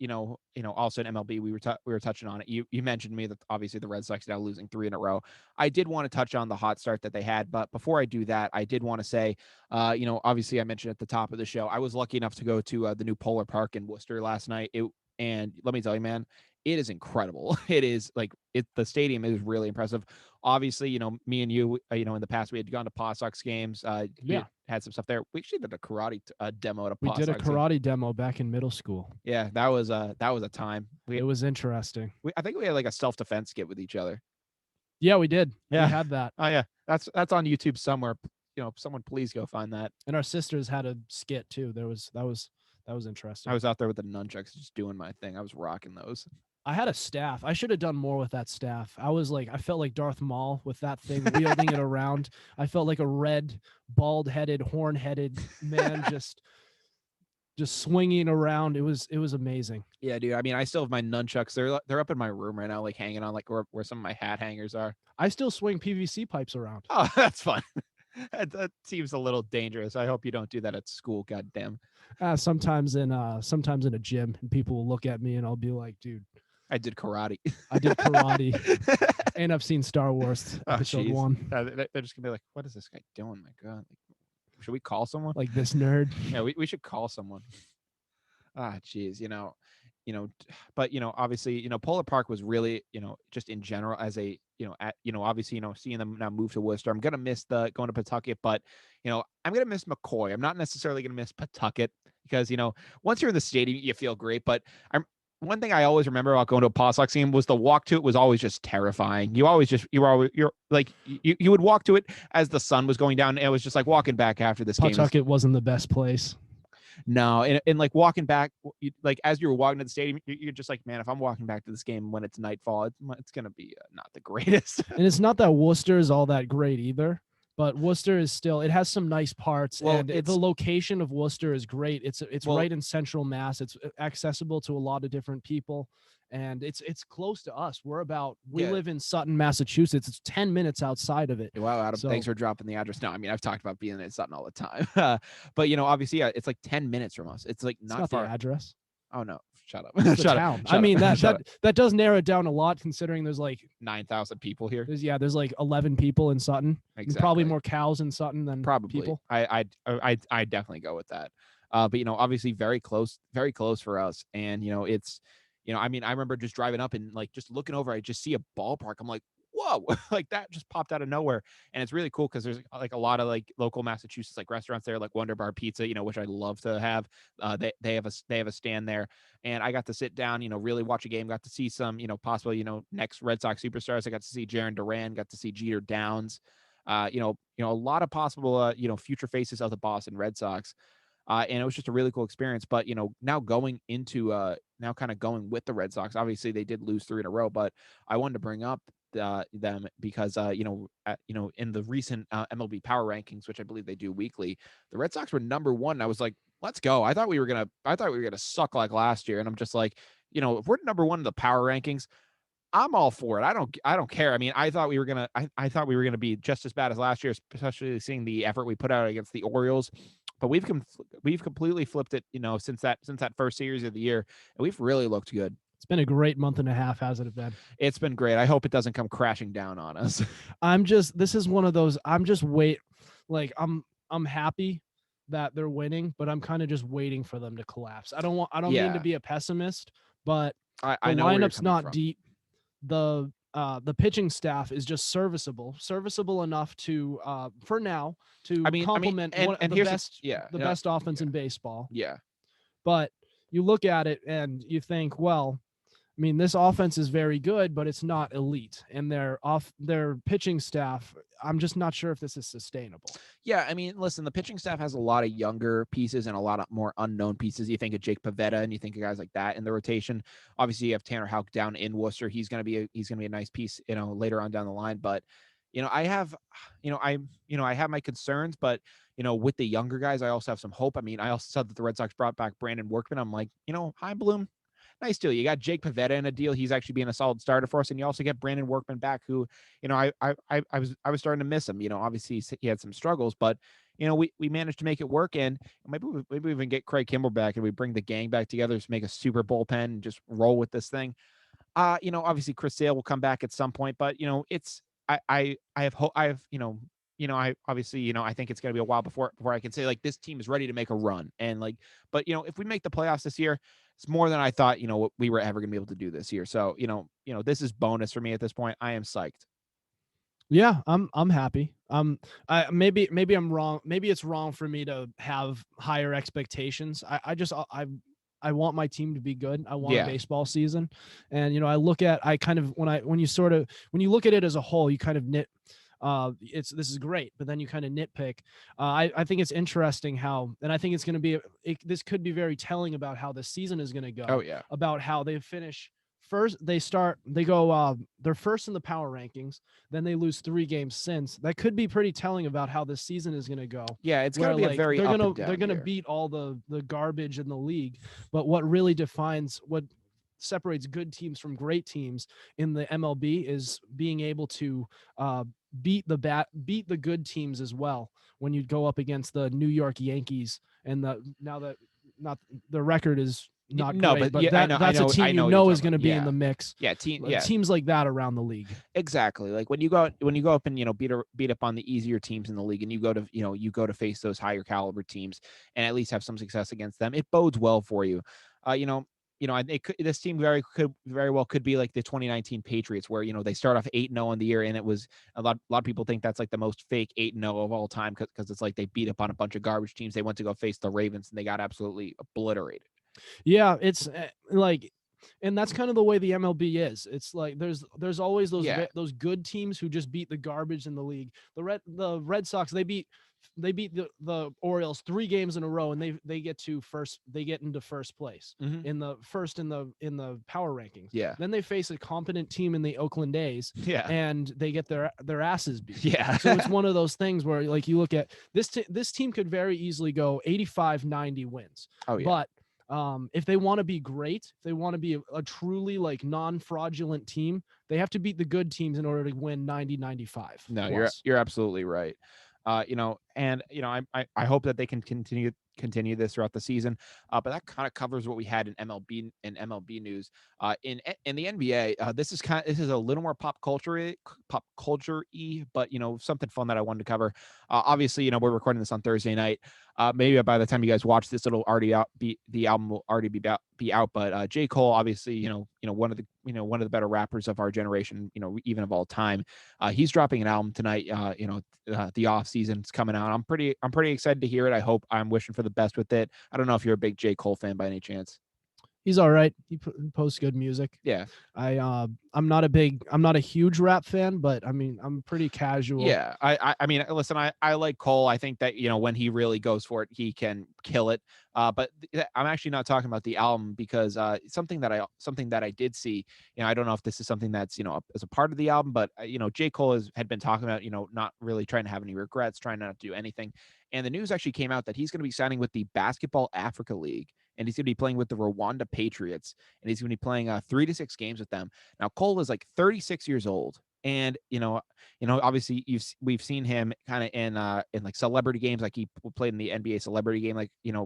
also in MLB, we were touching on it. You mentioned to me that obviously the Red Sox are now losing 3 in a row. I did want to touch on the hot start that they had, but before I do that, I did want to say, obviously I mentioned at the top of the show, I was lucky enough to go to the new Polar Park in Worcester last night. And let me tell you, man, it is incredible. It is like the stadium is really impressive. Obviously, me and you, in the past we had gone to Paw Sox games. Had some stuff there. We actually did a karate demo at a Paw Sox. We did a karate demo back in middle school. Yeah, that was a time. It was interesting. I think we had like a self-defense skit with each other. Yeah, we did. Yeah. We had that. Oh yeah, that's on YouTube somewhere. Someone please go find that. And our sisters had a skit too. That was interesting. I was out there with the nunchucks just doing my thing. I was rocking those. I had a staff. I should have done more with that staff. I felt like Darth Maul with that thing, wielding it around. I felt like a red, bald-headed, horn-headed man just swinging around. It was amazing. Yeah, dude. I still have my nunchucks. They're up in my room right now, like hanging on, like where some of my hat hangers are. I still swing PVC pipes around. Oh, that's fun. That seems a little dangerous. I hope you don't do that at school. Goddamn. Sometimes in a gym, and people will look at me, and I'll be like, "Dude, I did karate. And I've seen Star Wars Episode 1. They're just gonna be like, "What is this guy doing? My God, should we call someone? Like this nerd?" Yeah, we should call someone. Jeez, but obviously, Polar Park was really, just in general as a, obviously, seeing them now move to Worcester. I'm gonna miss the going to Pawtucket, but I'm gonna miss McCoy. I'm not necessarily gonna miss Pawtucket because once you're in the stadium, you feel great. But I'm one thing I always remember about going to a Paw Sox game was the walk to it was always just terrifying. You're like you would walk to it as the sun was going down. And it was just like walking back after this game. Pawtucket wasn't the best place. No, and like walking back, like as you were walking to the stadium, you're just like, man, if I'm walking back to this game when it's nightfall, it's gonna be not the greatest. And it's not that Worcester is all that great either, but Worcester is still, it has some nice parts, and the location of Worcester is great. It's right in central Mass. It's accessible to a lot of different people, and it's close to us. We live in Sutton, Massachusetts. It's 10 minutes outside of it. Wow, Adam, thanks for dropping the address. No, I mean, I've talked about being in Sutton all the time, but obviously, it's like 10 minutes from us. It's like not far. The address. Oh no, shut up. It's the town. I mean, that does narrow it down a lot, considering there's like 9,000 people here. There's like 11 people in Sutton. Exactly. Probably more cows in Sutton than people. I definitely go with that. But obviously very close for us. And it's, I mean, I remember just driving up and like just looking over, I just see a ballpark. I'm like, whoa, like that just popped out of nowhere. And it's really cool because there's like a lot of like local Massachusetts like restaurants there, like Wonder Bar Pizza, which I love to have. They have a stand there, and I got to sit down, really watch a game. Got to see some, possible, next Red Sox superstars. I got to see Jaron Duran, got to see Jeter Downs, a lot of possible, future faces of the Boston Red Sox. And it was just a really cool experience. But, now going into now kind of going with the Red Sox, obviously they did lose 3 in a row, but I wanted to bring up them because, in the recent MLB power rankings, which I believe they do weekly, the Red Sox were number 1. And I was like, let's go. I thought we were going to suck like last year. And I'm just like, if we're number 1 in the power rankings, I'm all for it. I don't care. I mean, I thought we were gonna be just as bad as last year, especially seeing the effort we put out against the Orioles. But we've completely flipped it, since that first series of the year, and we've really looked good. It's been a great month and a half, hasn't it been? It's been great. I hope it doesn't come crashing down on us. This is one of those. I'm happy that they're winning, but I'm kind of just waiting for them to collapse. I don't mean to be a pessimist, but I know lineup's not deep. The pitching staff is just serviceable enough to for now to complement the best offense in baseball. Yeah. But you look at it and you think, well, I mean, this offense is very good, but it's not elite, and their pitching staff, I'm just not sure if this is sustainable. Yeah, I mean, listen, the pitching staff has a lot of younger pieces and a lot of more unknown pieces. You think of Jake Pavetta and you think of guys like that in the rotation. Obviously, you have Tanner Houck down in Worcester. He's gonna be a nice piece, later on down the line. But I have my concerns, but with the younger guys, I also have some hope. I mean, I also saw that the Red Sox brought back Brandon Workman. I'm like, hi Bloom. Nice deal. You got Jake Pavetta in a deal. He's actually being a solid starter for us. And you also get Brandon Workman back, who, I was starting to miss him. Obviously he had some struggles, but we managed to make it work. And maybe we even get Craig Kimball back and we bring the gang back together to make a super bullpen and just roll with this thing. Obviously Chris Sale will come back at some point, but I have hope. I obviously, I think it's going to be a while before I can say like this team is ready to make a run. And like, but if we make the playoffs this year, it's more than I thought, we were ever going to be able to do this year. So, this is bonus for me at this point. I am psyched. Yeah, I'm happy. Maybe I'm wrong. Maybe it's wrong for me to have higher expectations. I want my team to be good. I want a baseball season. And, when you look at it as a whole, you kind of this is great, but then you kind of nitpick. I think it's interesting how, and I think it's going to be, this could be very telling about how the season is going to go. Oh yeah. About how they finish first. They're first in the power rankings. Then they lose 3 games since. That could be pretty telling about how the season is going to go. Yeah. It's going to be a very, they're going to beat all the garbage in the league. But what really defines what separates good teams from great teams in the MLB is being able to beat the good teams as well. When you go up against the New York Yankees and the record is not great, but that's a team is going to be in the mix. Yeah, teams like that around the league. Exactly. Like when you go up and beat up on the easier teams in the league, and you go to face those higher caliber teams and at least have some success against them, it bodes well for you. this team could very well be like the 2019 Patriots, where they start off 8-0 on the year, and it was a lot of people think that's like the most fake 8-0 of all time because it's like they beat up on a bunch of garbage teams. They went to go face the Ravens and they got absolutely obliterated. Yeah, it's like, and that's kind of the way the MLB is. It's like there's always those good teams who just beat the garbage in the league. The Red Sox, they beat the Orioles 3 games in a row, and they get into first place in the power rankings. Yeah. Then they face a competent team in the Oakland A's, Yeah. and they get their asses beat. Yeah. So it's one of those things where, like, you look at this team could very easily go 85-90 wins. Oh yeah. But if they want to be great, if they want to be a truly like non-fraudulent team, they have to beat the good teams in order to win 90-95. No, plus. you're absolutely right. I hope that they can continue this throughout the season. But that kind of covers what we had in MLB news. In the NBA, this is a little more pop culture-y, but something fun that I wanted to cover. Obviously, we're recording this on Thursday night. Maybe by the time you guys watch this, it'll already the album will already be out. But J. Cole, obviously, one of the better rappers of our generation, even of all time. He's dropping an album tonight. The off season's coming out. I'm pretty excited to hear it. I'm wishing for the best with it. I don't know if you're a big J. Cole fan by any chance. He's all right. He posts good music. Yeah. I'm not a huge rap fan, but I mean, I'm pretty casual. Yeah. I mean, listen, I like Cole. I think that, when he really goes for it, he can kill it. But I'm actually not talking about the album because something that I did see, I don't know if this is something that's, as a part of the album, but J. Cole had been talking about, not really trying to have any regrets, trying not to do anything. And the news actually came out that he's going to be signing with the Basketball Africa League, and he's going to be playing with the Rwanda Patriots, and he's going to be playing 3 to 6 games with them. Now, Cole is like 36 years old, and obviously we've seen him kind of in like celebrity games, like he played in the NBA celebrity game, like a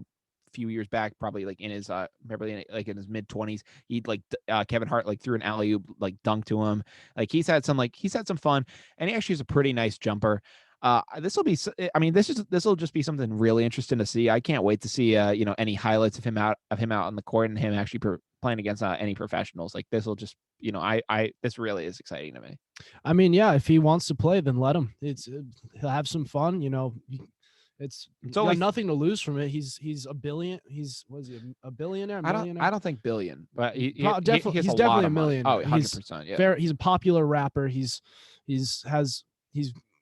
few years back, probably like in his like in his mid-20s. He'd like Kevin Hart like threw an alley-oop, like dunk to him. Like he's had some fun, and he actually is a pretty nice jumper. This will just be something really interesting to see. I can't wait to see any highlights of him out on the court and him actually playing against any professionals. Like this will just this really is exciting to me. I mean, yeah, if he wants to play, then let him. He'll have some fun. It's only nothing to lose from it. He's a billion. Was he a billionaire? I don't think billion, but he's definitely a millionaire. Oh, 100%. Yeah. He's a popular rapper. He's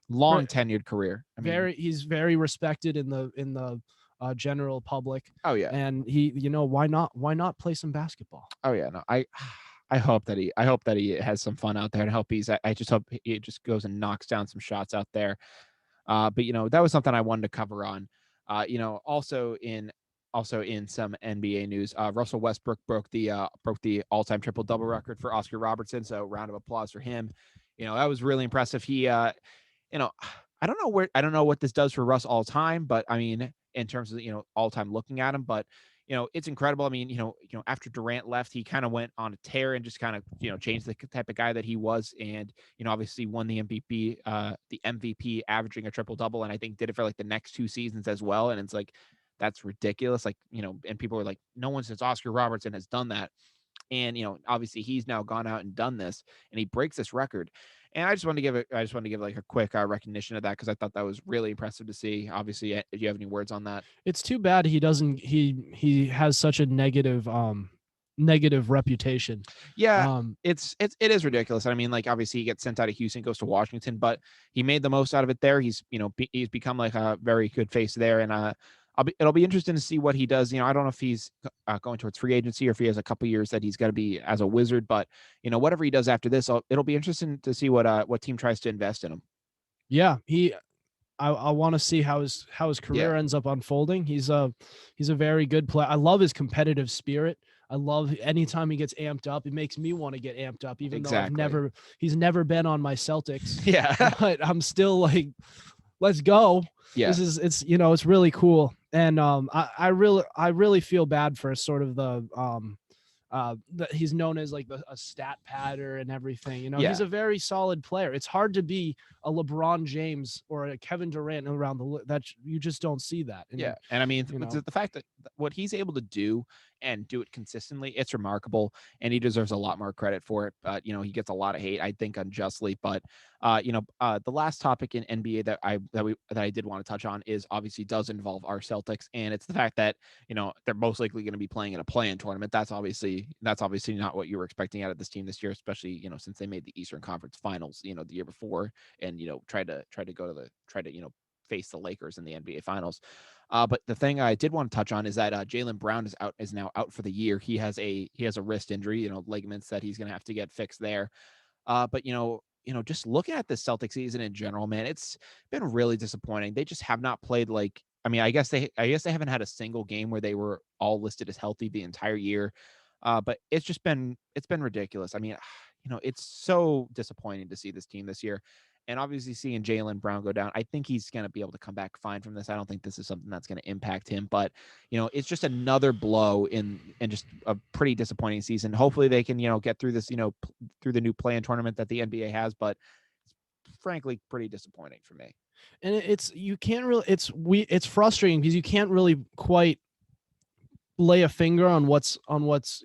long tenured career. He's very respected in the general public. Oh yeah. And he, why not play some basketball? Oh yeah. No, I hope that he has some fun out there, and I just hope he just goes and knocks down some shots out there. But that was something I wanted to cover on. Also in some NBA news, Russell Westbrook broke the all-time triple-double record for Oscar Robertson. So round of applause for him. That was really impressive. He I don't know what this does for Russ all time, but I mean, in terms of, all time looking at him, but it's incredible. I mean, after Durant left, he kind of went on a tear and just kind of, changed the type of guy that he was. And, obviously won the MVP, averaging a triple double. And I think did it for like the next 2 seasons as well. And it's like, that's ridiculous. Like, and people were like, no one since Oscar Robertson has done that. And, obviously he's now gone out and done this, and he breaks this record. And I just want to give like a quick recognition of that, because I thought that was really impressive to see. Obviously, do you have any words on that? It's too bad he has such a negative reputation. Yeah, it is ridiculous. I mean, like, obviously he gets sent out of Houston, goes to Washington, but he made the most out of it there. He's he's become like a very good face there, and it'll be interesting to see what he does. I don't know if he's going towards free agency or if he has a couple years that he's going to be as a Wizard, but whatever he does after this, it'll be interesting to see what team tries to invest in him. Yeah, I want to see how his career ends up unfolding. He's a very good player. I love his competitive spirit. I love anytime he gets amped up. It makes me want to get amped up, even though he's never been on my Celtics. Yeah, but I'm still like, let's go. Yeah, it's really cool. And I really feel bad for sort of that he's known as like a stat padder and everything. He's a very solid player. It's hard to be a LeBron James or a Kevin Durant around that you just don't see that. And I mean, the what he's able to do and do it consistently, it's remarkable, and he deserves a lot more credit for it. But he gets a lot of hate, I think, unjustly. But the last topic in NBA that I did want to touch on is obviously does involve our Celtics, and it's the fact that they're most likely going to be playing in a play-in tournament. That's obviously not what you were expecting out of this team this year, especially since they made the Eastern Conference Finals the year before, and tried to face the Lakers in the NBA Finals. But the thing I did want to touch on is that Jaylen Brown is now out for the year. He has a wrist injury, ligaments that he's going to have to get fixed there. But just looking at the Celtics season in general, man, it's been really disappointing. They just have not played like. I mean, I guess they haven't had a single game where they were all listed as healthy the entire year. But it's been ridiculous. I mean, it's so disappointing to see this team this year. And obviously seeing Jaylen Brown go down, I think he's going to be able to come back fine from this. I don't think this is something that's going to impact him, but it's just another blow in just a pretty disappointing season. Hopefully they can, get through this, through the new play-in tournament that the NBA has, but it's frankly pretty disappointing for me. And it's frustrating because you can't really quite lay a finger on what's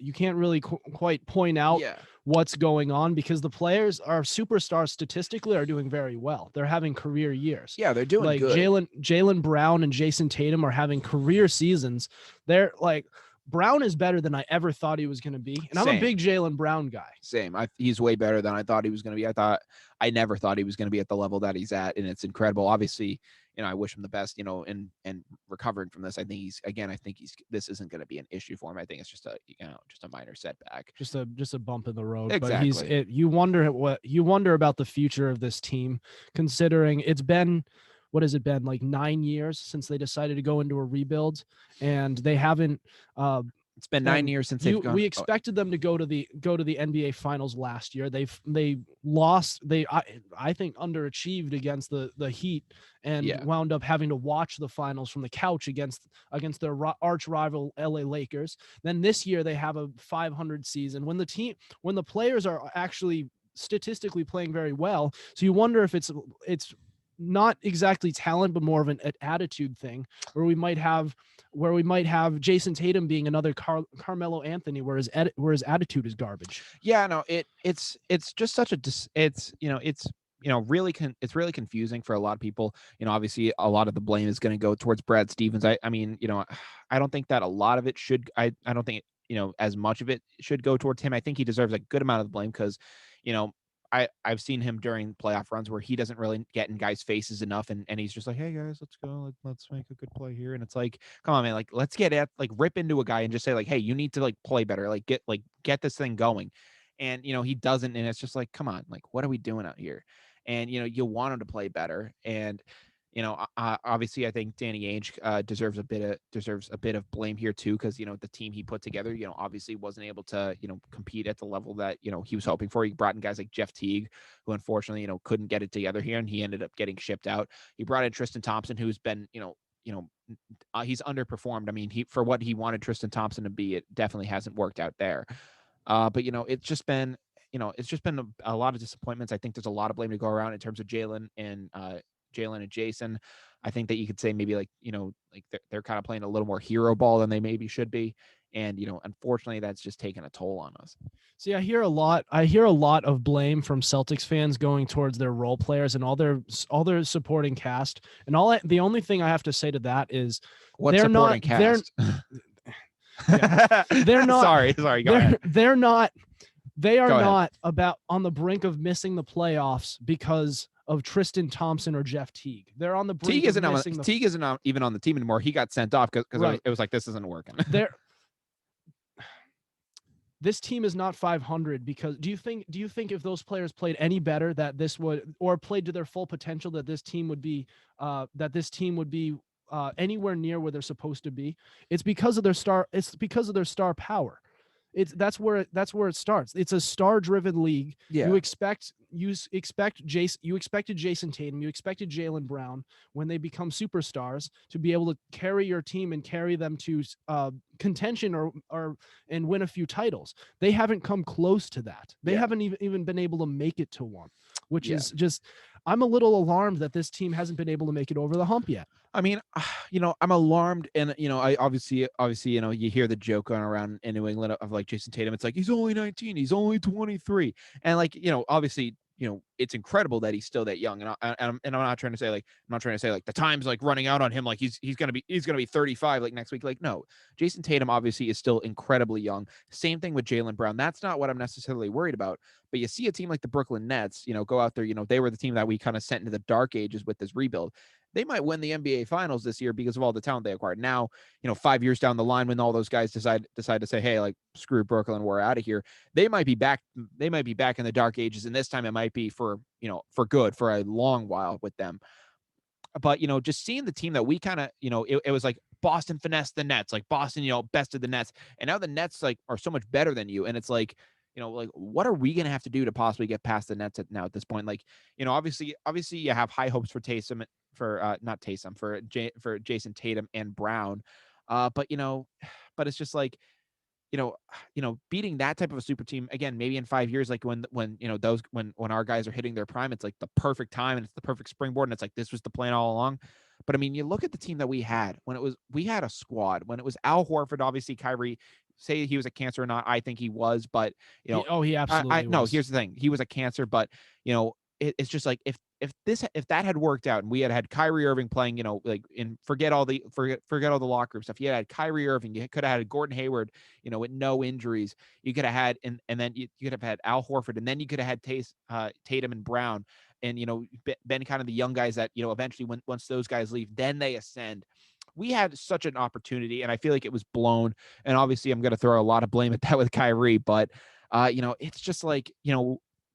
you can't really quite point out what's going on, because the players, our superstars, statistically are doing very well. They're having career years. Yeah, they're doing like good. Jaylen Brown and Jason Tatum are having career seasons. They're like, Brown is better than I ever thought he was going to be. And I'm a big Jaylen Brown guy. Same. He's way better than I thought he was going to be. I never thought he was going to be at the level that he's at. And it's incredible. Obviously, I wish him the best, and recovering from this. I think this isn't going to be an issue for him. I think it's just a minor setback. Just a bump in the road. Exactly. But you wonder about the future of this team, considering it's been, what has it been, like 9 years since they decided to go into a rebuild, and they haven't. It's been 9 years since they've gone. We expected them to go to the NBA Finals last year. They lost. I think underachieved against the Heat, and wound up having to watch the finals from the couch against their arch rival LA Lakers. Then this year they have a 500 season when the players are actually statistically playing very well. So you wonder if it's not exactly talent, but more of an attitude thing, where we might have Jason Tatum being another Carmelo Anthony, where his attitude is garbage. Yeah, no, it's just such it's really confusing for a lot of people. Obviously a lot of the blame is going to go towards Brad Stevens. I mean, I don't think that a lot of it should. I don't think as much of it should go towards him. I think he deserves a good amount of the blame because, I've seen him during playoff runs where he doesn't really get in guys' faces enough, and he's just like, hey guys, let's go, let's make a good play here. And it's like, come on, man, like let's rip into a guy and just say like, hey, you need to play better, get this thing going. And he doesn't, and it's just like, come on, like what are we doing out here? And you want him to play better. And obviously I think Danny Ainge deserves a bit of blame here too, because the team he put together obviously wasn't able to compete at the level that he was hoping for. He brought in guys like Jeff Teague, who unfortunately couldn't get it together here, and he ended up getting shipped out. He brought in Tristan Thompson, who's been he's underperformed. I mean, for what he wanted Tristan Thompson to be, it definitely hasn't worked out there. But it's just been a lot of disappointments. I think there's a lot of blame to go around in terms of Jaylen and Jason. I think that you could say maybe they're kind of playing a little more hero ball than they maybe should be. And, unfortunately that's just taken a toll on us. See, I hear a lot of blame from Celtics fans going towards their role players and all their supporting cast. And the only thing I have to say to that is they're supporting cast. They're not, sorry. Go ahead. They are not about on the brink of missing the playoffs because of Tristan Thompson or Jeff Teague. They're on the brink. Teague isn't even on the team anymore. He got sent off because it was like, this isn't working. This team is not 500 because do you think if those players played any better that this would, or played to their full potential, that this team would be anywhere near where they're supposed to be? It's because of their star power. That's where it starts. It's a star-driven league. Yeah. You expected Jason Tatum, you expected Jaylen Brown, when they become superstars, to be able to carry your team and carry them to contention or and win a few titles. They haven't come close to that. They haven't even been able to make it to one. which Yeah. is just, I'm a little alarmed that this team hasn't been able to make it over the hump yet. I mean, I'm alarmed, and I obviously, you hear the joke going around in New England of like Jason Tatum. It's like he's only 19, he's only 23, and like obviously, it's incredible that he's still that young. And I'm not trying to say like the time's like running out on him, like he's gonna be 35 like next week. Like no, Jason Tatum obviously is still incredibly young. Same thing with Jaylen Brown. That's not what I'm necessarily worried about. But you see a team like the Brooklyn Nets, go out there. They were the team that we kind of sent into the dark ages with this rebuild. They might win the NBA Finals this year because of all the talent they acquired. Now, 5 years down the line, when all those guys decide to say, "Hey, like screw Brooklyn, we're out of here," they might be back. They might be back in the dark ages, and this time it might be for good for a long while with them. But just seeing the team that we kind of, it was like Boston finessed the Nets, like Boston, bested the Nets, and now the Nets like are so much better than you, and it's like. Like what are we gonna have to do to possibly get past the Nets at this point? Like, obviously you have high hopes for Taysom, for not Taysom, for Jason Tatum and Brown, but but it's just like beating that type of a super team again, maybe in 5 years, like when those when our guys are hitting their prime, it's like the perfect time and it's the perfect springboard, and it's like this was the plan all along. But I mean, you look at the team that we had we had a squad when it was Al Horford, obviously Kyrie, say he was a cancer or not, I think he was, but He absolutely no, was. here's the thing, he was a cancer, but it's just like if that had worked out and we had Kyrie Irving playing, like in forget all the locker room stuff. You had Kyrie Irving, you could have had Gordon Hayward, with no injuries. You could have had and then you could have had Al Horford, and then you could have had Tatum and Brown, and been kind of the young guys that eventually once those guys leave, then they ascend. We had such an opportunity, and I feel like it was blown. And obviously, I'm going to throw a lot of blame at that with Kyrie, but it's just like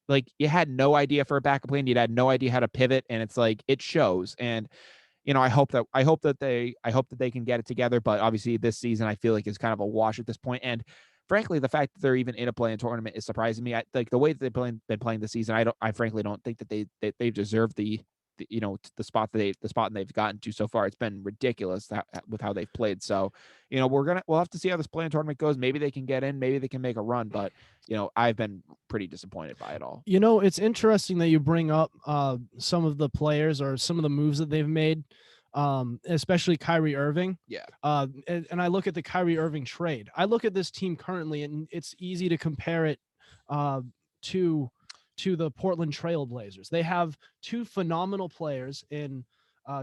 like you had no idea for a backup plan. You had no idea how to pivot, and it's like it shows. And I hope that they can get it together. But obviously, this season I feel like is kind of a wash at this point. And frankly, the fact that they're even in a play-in tournament is surprising me. Like the way that they've been playing this season, I frankly don't think that they deserve the spot that they've gotten to so far. It's been ridiculous with how they've played. So, we'll have to see how this play-in tournament goes. Maybe they can get in, maybe they can make a run, but I've been pretty disappointed by it all. It's interesting that you bring up some of the players or some of the moves that they've made, especially Kyrie Irving. Yeah. And I look at the Kyrie Irving trade. I look at this team currently, and it's easy to compare it to the Portland Trail Blazers. They have two phenomenal players in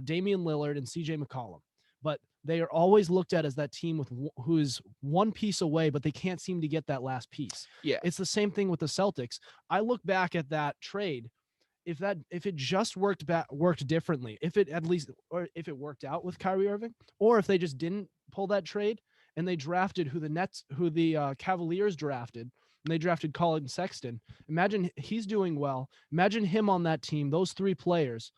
Damian Lillard and CJ McCollum, but they are always looked at as that team who is one piece away, but they can't seem to get that last piece. Yeah. It's the same thing with the Celtics. I look back at that trade. If it just worked differently, if it worked out with Kyrie Irving, or if they just didn't pull that trade and they drafted who the Cavaliers drafted, and they drafted Colin Sexton. Imagine he's doing well. Imagine him on that team. Those three players,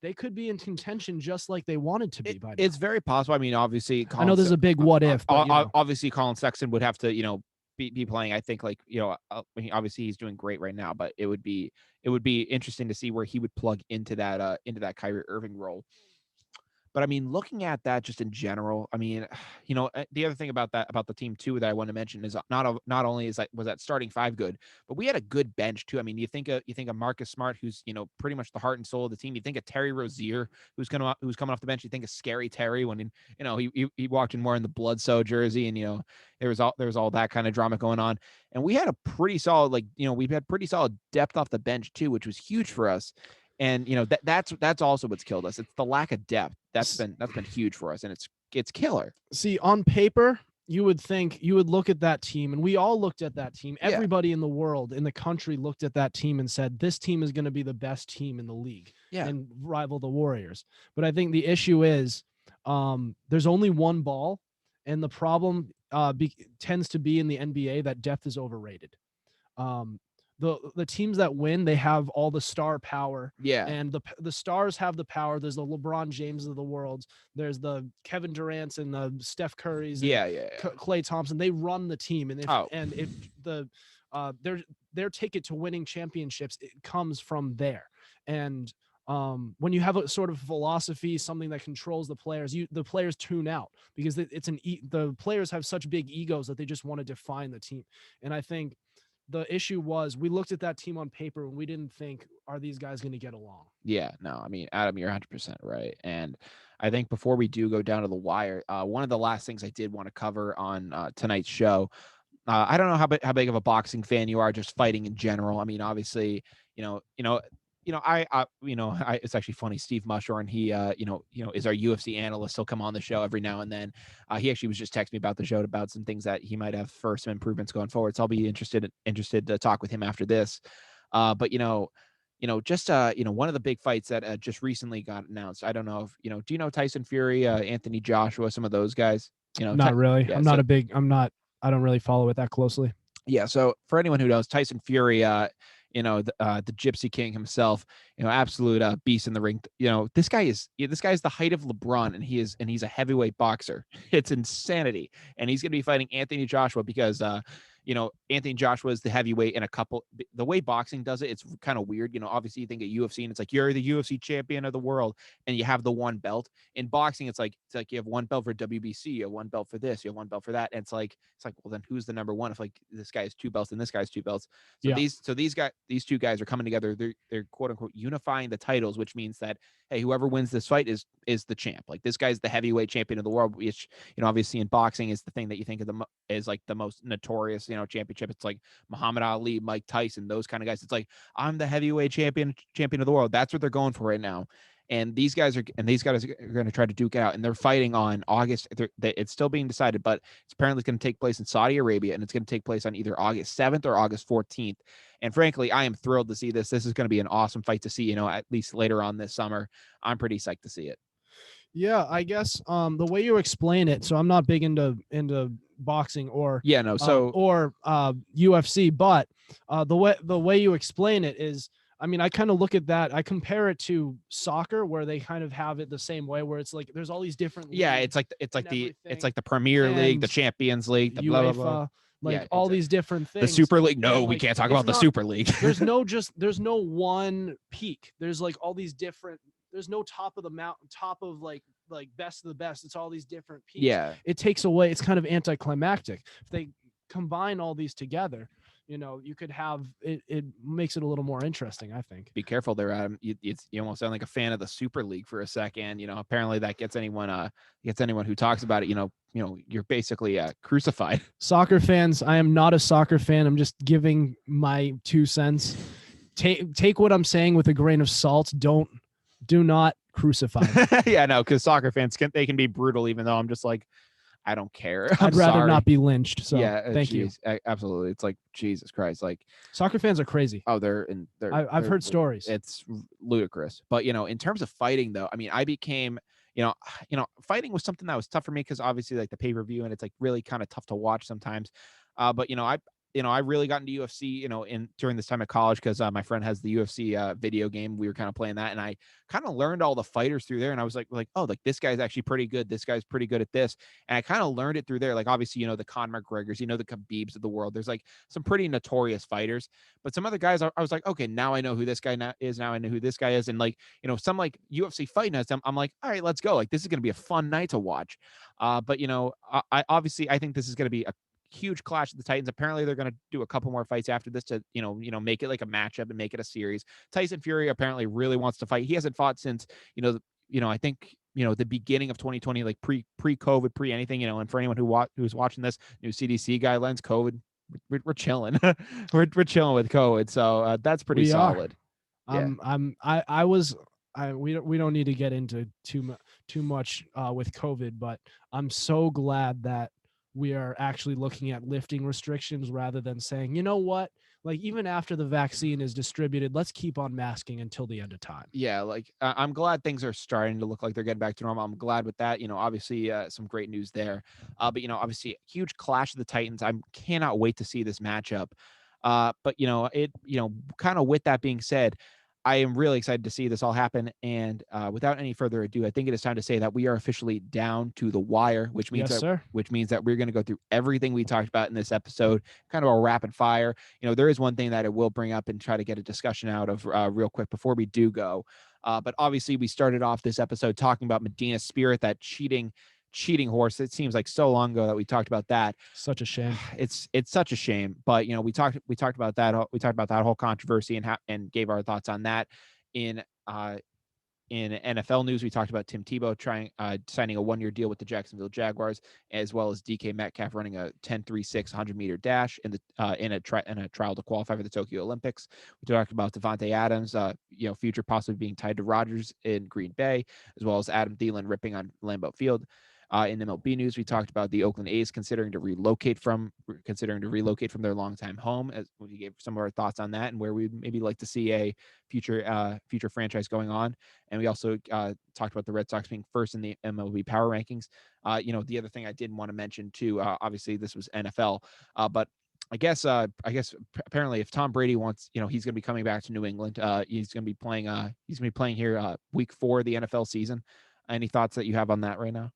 they could be in contention just like they wanted to be by now. It's very possible. I mean, obviously, I know this is a big what if, but obviously Colin Sexton would have to, be playing. I think like, obviously he's doing great right now, but it would be interesting to see where he would plug into that Kyrie Irving role. But I mean, looking at that just in general, I mean, the other thing about the team too that I want to mention is not only was that starting five good, but we had a good bench too. I mean, you think of Marcus Smart, who's pretty much the heart and soul of the team. You think of Terry Rozier, who's coming off the bench. You think of Scary Terry when he walked in more in the Bledsoe jersey, and there was all that kind of drama going on. And we had a pretty solid we had pretty solid depth off the bench too, which was huge for us. And that's also what's killed us. It's the lack of depth that's been huge for us, and it's killer. See, on paper, you would look at that team, and we all looked at that team. Yeah. Everybody in the world, in the country, looked at that team and said, "This team is going to be the best team in the league and rival the Warriors." But I think the issue is, there's only one ball, and the problem tends to be in the NBA that depth is overrated. The teams that win, they have all the star power. Yeah. And the stars have the power. There's the LeBron James of the world. There's the Kevin Durant's and the Steph Curry's. Klay Thompson. They run the team. And if their ticket to winning championships, it comes from there. And when you have a sort of philosophy, something that controls the players, the players tune out because the players have such big egos that they just want to define the team. And I think the issue was we looked at that team on paper and we didn't think, are these guys going to get along? Yeah, no, I mean, Adam, you're 100% right. And I think before we do go down to the wire, one of the last things I did want to cover on tonight's show, I don't know how big of a boxing fan you are, just fighting in general. I mean, obviously, you know, you know, it's actually funny. Steve Mushorn, he, is our UFC analyst. He'll come on the show every now and then. He actually was just texting me about the show, about some things that he might have for some improvements going forward. So I'll be interested to talk with him after this. But just one of the big fights that just recently got announced. I don't know if do you know Tyson Fury, Anthony Joshua, some of those guys? Not really. Yeah, I don't really follow it that closely. Yeah, so for anyone who knows, Tyson Fury, the Gypsy King himself, absolute beast in the ring. This guy is the height of LeBron, and he's a heavyweight boxer. It's insanity, and he's going to be fighting Anthony Joshua because Anthony Joshua is the heavyweight in the way boxing does it, it's kind of weird. Obviously you think at UFC and it's like you're the UFC champion of the world and you have the one belt. In boxing, it's like you have one belt for WBC, you have one belt for this, you have one belt for that. And it's like, well, then who's the number one if like this guy has two belts and this guy's two belts? So yeah. these two guys are coming together. They're quote unquote unifying the titles, which means that, hey, whoever wins this fight is the champ. Like this guy's the heavyweight champion of the world, which, obviously in boxing is the thing that you think of is like the most notorious, championship. It's like Muhammad Ali, Mike Tyson, those kind of guys. It's like, I'm the heavyweight champion of the world. That's what they're going for right now. And these guys are going to try to duke it out, and they're fighting on August. It's still being decided, but it's apparently going to take place in Saudi Arabia, and it's going to take place on either August 7th or August 14th. And frankly, I am thrilled to see this. This is going to be an awesome fight to see, at least later on this summer. I'm pretty psyched to see it. Yeah, I guess the way you explain it, so I'm not big into boxing or UFC, but the way you explain it is, I mean, I kind of look at that, I compare it to soccer where they kind of have it the same way, where it's like there's all these different it's like the Premier League, the Champions League, the UEFA, blah blah blah. all these different things. The Super League. No, we can't talk about the Super League. there's no one peak. There's like all these different. There's no top of the mountain, top of like best of the best. It's all these different peaks. Yeah. It takes away. It's kind of anticlimactic. If they combine all these together, you could have it. It makes it a little more interesting, I think. Be careful there, Adam. You almost sound like a fan of the Super League for a second. Apparently that gets anyone who talks about it. You're basically crucified. Soccer fans, I am not a soccer fan. I'm just giving my 2 cents. Take what I'm saying with a grain of salt. Do not crucify me. Yeah, no, because soccer fans they can be brutal, even though I'm just like, I don't care. I'd rather not be lynched. So yeah, thank you. Absolutely. It's like, Jesus Christ. Like soccer fans are crazy. Oh, I've heard stories. It's ludicrous. But in terms of fighting though, I mean, I became, fighting was something that was tough for me because obviously like the pay-per-view and it's like really kind of tough to watch sometimes. But I really got into UFC, during this time of college because my friend has the UFC video game. We were kind of playing that, and I kind of learned all the fighters through there. And I was like, oh, like this guy's actually pretty good. This guy's pretty good at this, and I kind of learned it through there. Like obviously, the Conor McGregors, the Khabibs of the world. There's like some pretty notorious fighters, but some other guys, I was like, okay, now I know who this guy is. Now I know who this guy is, and like some like UFC fight nights, I'm like, all right, let's go. Like this is gonna be a fun night to watch. But I obviously I think this is gonna be a huge clash of the Titans. Apparently they're going to do a couple more fights after this to make it like a matchup and make it a series. Tyson Fury apparently really wants to fight. He hasn't fought since I think the beginning of 2020, like pre-COVID, anything, and for anyone who's watching this, new CDC guidelines, COVID, we're chilling. we're chilling with COVID, so that's pretty solid. Yeah. We don't need to get into too much with COVID, but I'm so glad that we are actually looking at lifting restrictions rather than saying, you know what, like even after the vaccine is distributed, let's keep on masking until the end of time. Yeah, like I'm glad things are starting to look like they're getting back to normal. I'm glad with that. Obviously some great news there. But obviously huge clash of the Titans. I cannot wait to see this matchup. But kind of with that being said, I am really excited to see this all happen. And without any further ado, I think it is time to say that we are officially down to the wire, which means that we're going to go through everything we talked about in this episode, kind of a rapid fire. There is one thing that I will bring up and try to get a discussion out of real quick before we do go. But obviously we started off this episode talking about Medina Spirit, that cheating cheating horse. It seems like so long ago that we talked about that. Such a shame. It's such a shame, but we talked about that. We talked about that whole controversy and gave our thoughts on that. In NFL news, we talked about Tim Tebow signing a 1-year deal with the Jacksonville Jaguars, as well as DK Metcalf running a 10.36 100-meter dash in a trial to qualify for the Tokyo Olympics. We talked about Devontae Adams, future possibly being tied to Rodgers in Green Bay, as well as Adam Thielen ripping on Lambeau Field. In MLB news, we talked about the Oakland A's considering to relocate from their longtime home. As we gave some of our thoughts on that and where we'd maybe like to see a future franchise going on. And we also talked about the Red Sox being first in the MLB power rankings. The other thing I didn't want to mention too, obviously this was NFL, but I guess apparently if Tom Brady wants, he's going to be coming back to New England. He's going to be playing here week 4 of the NFL season. Any thoughts that you have on that right now?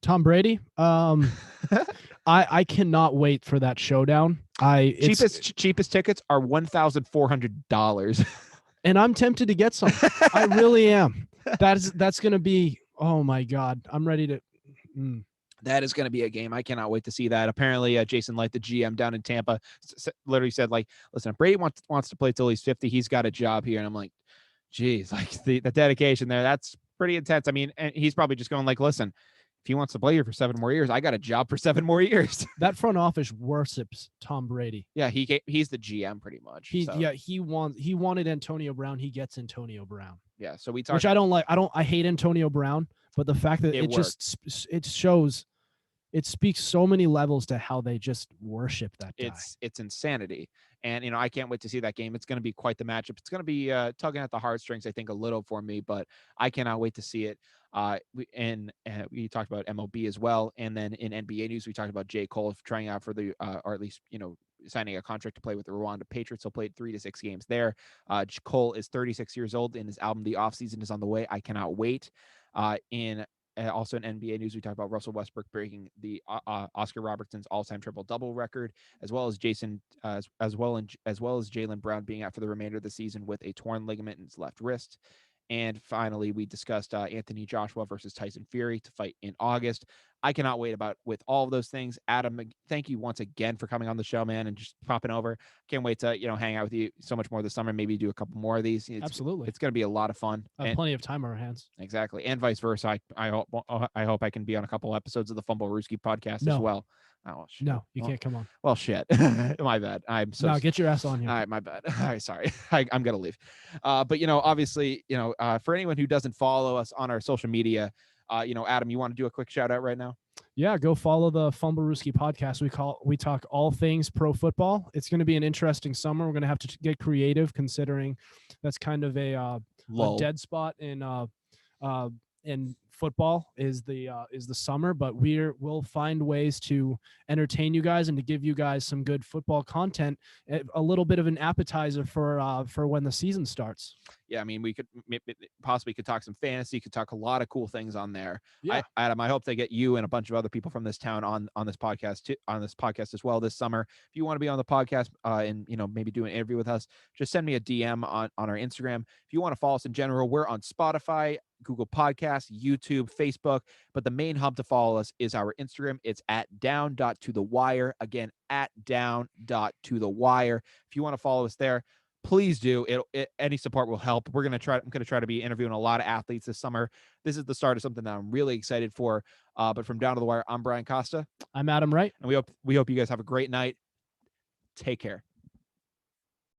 Tom Brady. I cannot wait for that showdown. Cheapest tickets are $1,400. And I'm tempted to get some. I really am. That's going to be, oh my God. I'm ready to. That is going to be a game. I cannot wait to see that. Apparently, Jason Light, the GM down in Tampa, literally said, like, listen, if Brady wants to play till he's 50, he's got a job here. And I'm like, geez, like the dedication there, that's pretty intense. I mean, and he's probably just going like, listen, if he wants to play here for 7 more years, I got a job for 7 more years. That front office worships Tom Brady. Yeah, he's the GM pretty much. He wanted Antonio Brown. He gets Antonio Brown. Yeah, so we talked, which I don't like. I hate Antonio Brown, but the fact that it shows, it speaks so many levels to how they just worship that guy. It's insanity. And, I can't wait to see that game. It's going to be quite the matchup. It's going to be tugging at the heartstrings, I think, a little for me, but I cannot wait to see it. We talked about MLB as well. And then in NBA news, we talked about J. Cole trying out for or at least, signing a contract to play with the Rwanda Patriots. He'll play 3 to 6 games there. Cole is 36 years old, and his album, The Offseason, is on the way. I cannot wait. Also in NBA news, we talked about Russell Westbrook breaking the Oscar Robertson's all-time triple-double record, as well as Jaylen Brown being out for the remainder of the season with a torn ligament in his left wrist. And finally, we discussed Anthony Joshua versus Tyson Fury to fight in August. I cannot wait with all of those things. Adam, thank you once again for coming on the show, man, and just popping over. Can't wait to hang out with you so much more this summer. Maybe do a couple more of these. Absolutely, it's going to be a lot of fun. Plenty of time on our hands. Exactly, and vice versa. I hope I can be on a couple episodes of the Fumble Rooski podcast as well. Oh, shit. No, you can't come on. Well, shit. My bad. I'm so. No, get your ass on here. All right, my bad. All right, sorry. I'm gonna leave. But obviously, for anyone who doesn't follow us on our social media, Adam, you want to do a quick shout out right now? Yeah, go follow the Fumble Rooski podcast. We talk all things pro football. It's going to be an interesting summer. We're going to have to get creative, considering that's kind of a dead spot in football is the summer, but we'll find ways to entertain you guys and to give you guys some good football content, a little bit of an appetizer for when the season starts. Yeah, I mean, we could possibly talk some fantasy, could talk a lot of cool things on there. Yeah. Adam, I hope to get you and a bunch of other people from this town on this podcast as well this summer. If you want to be on the podcast and maybe do an interview with us, just send me a DM on our Instagram. If you want to follow us in general, we're on Spotify, Google Podcasts, YouTube, Facebook, but the main hub to follow us is our Instagram. It's at down.tothewire. Again, at down.tothewire. If you want to follow us there, please do. Any support will help. I'm going to try to be interviewing a lot of athletes this summer. This is the start of something that I'm really excited for. But from Down to the Wire, I'm Brian Costa. I'm Adam Wright. And we hope you guys have a great night. Take care.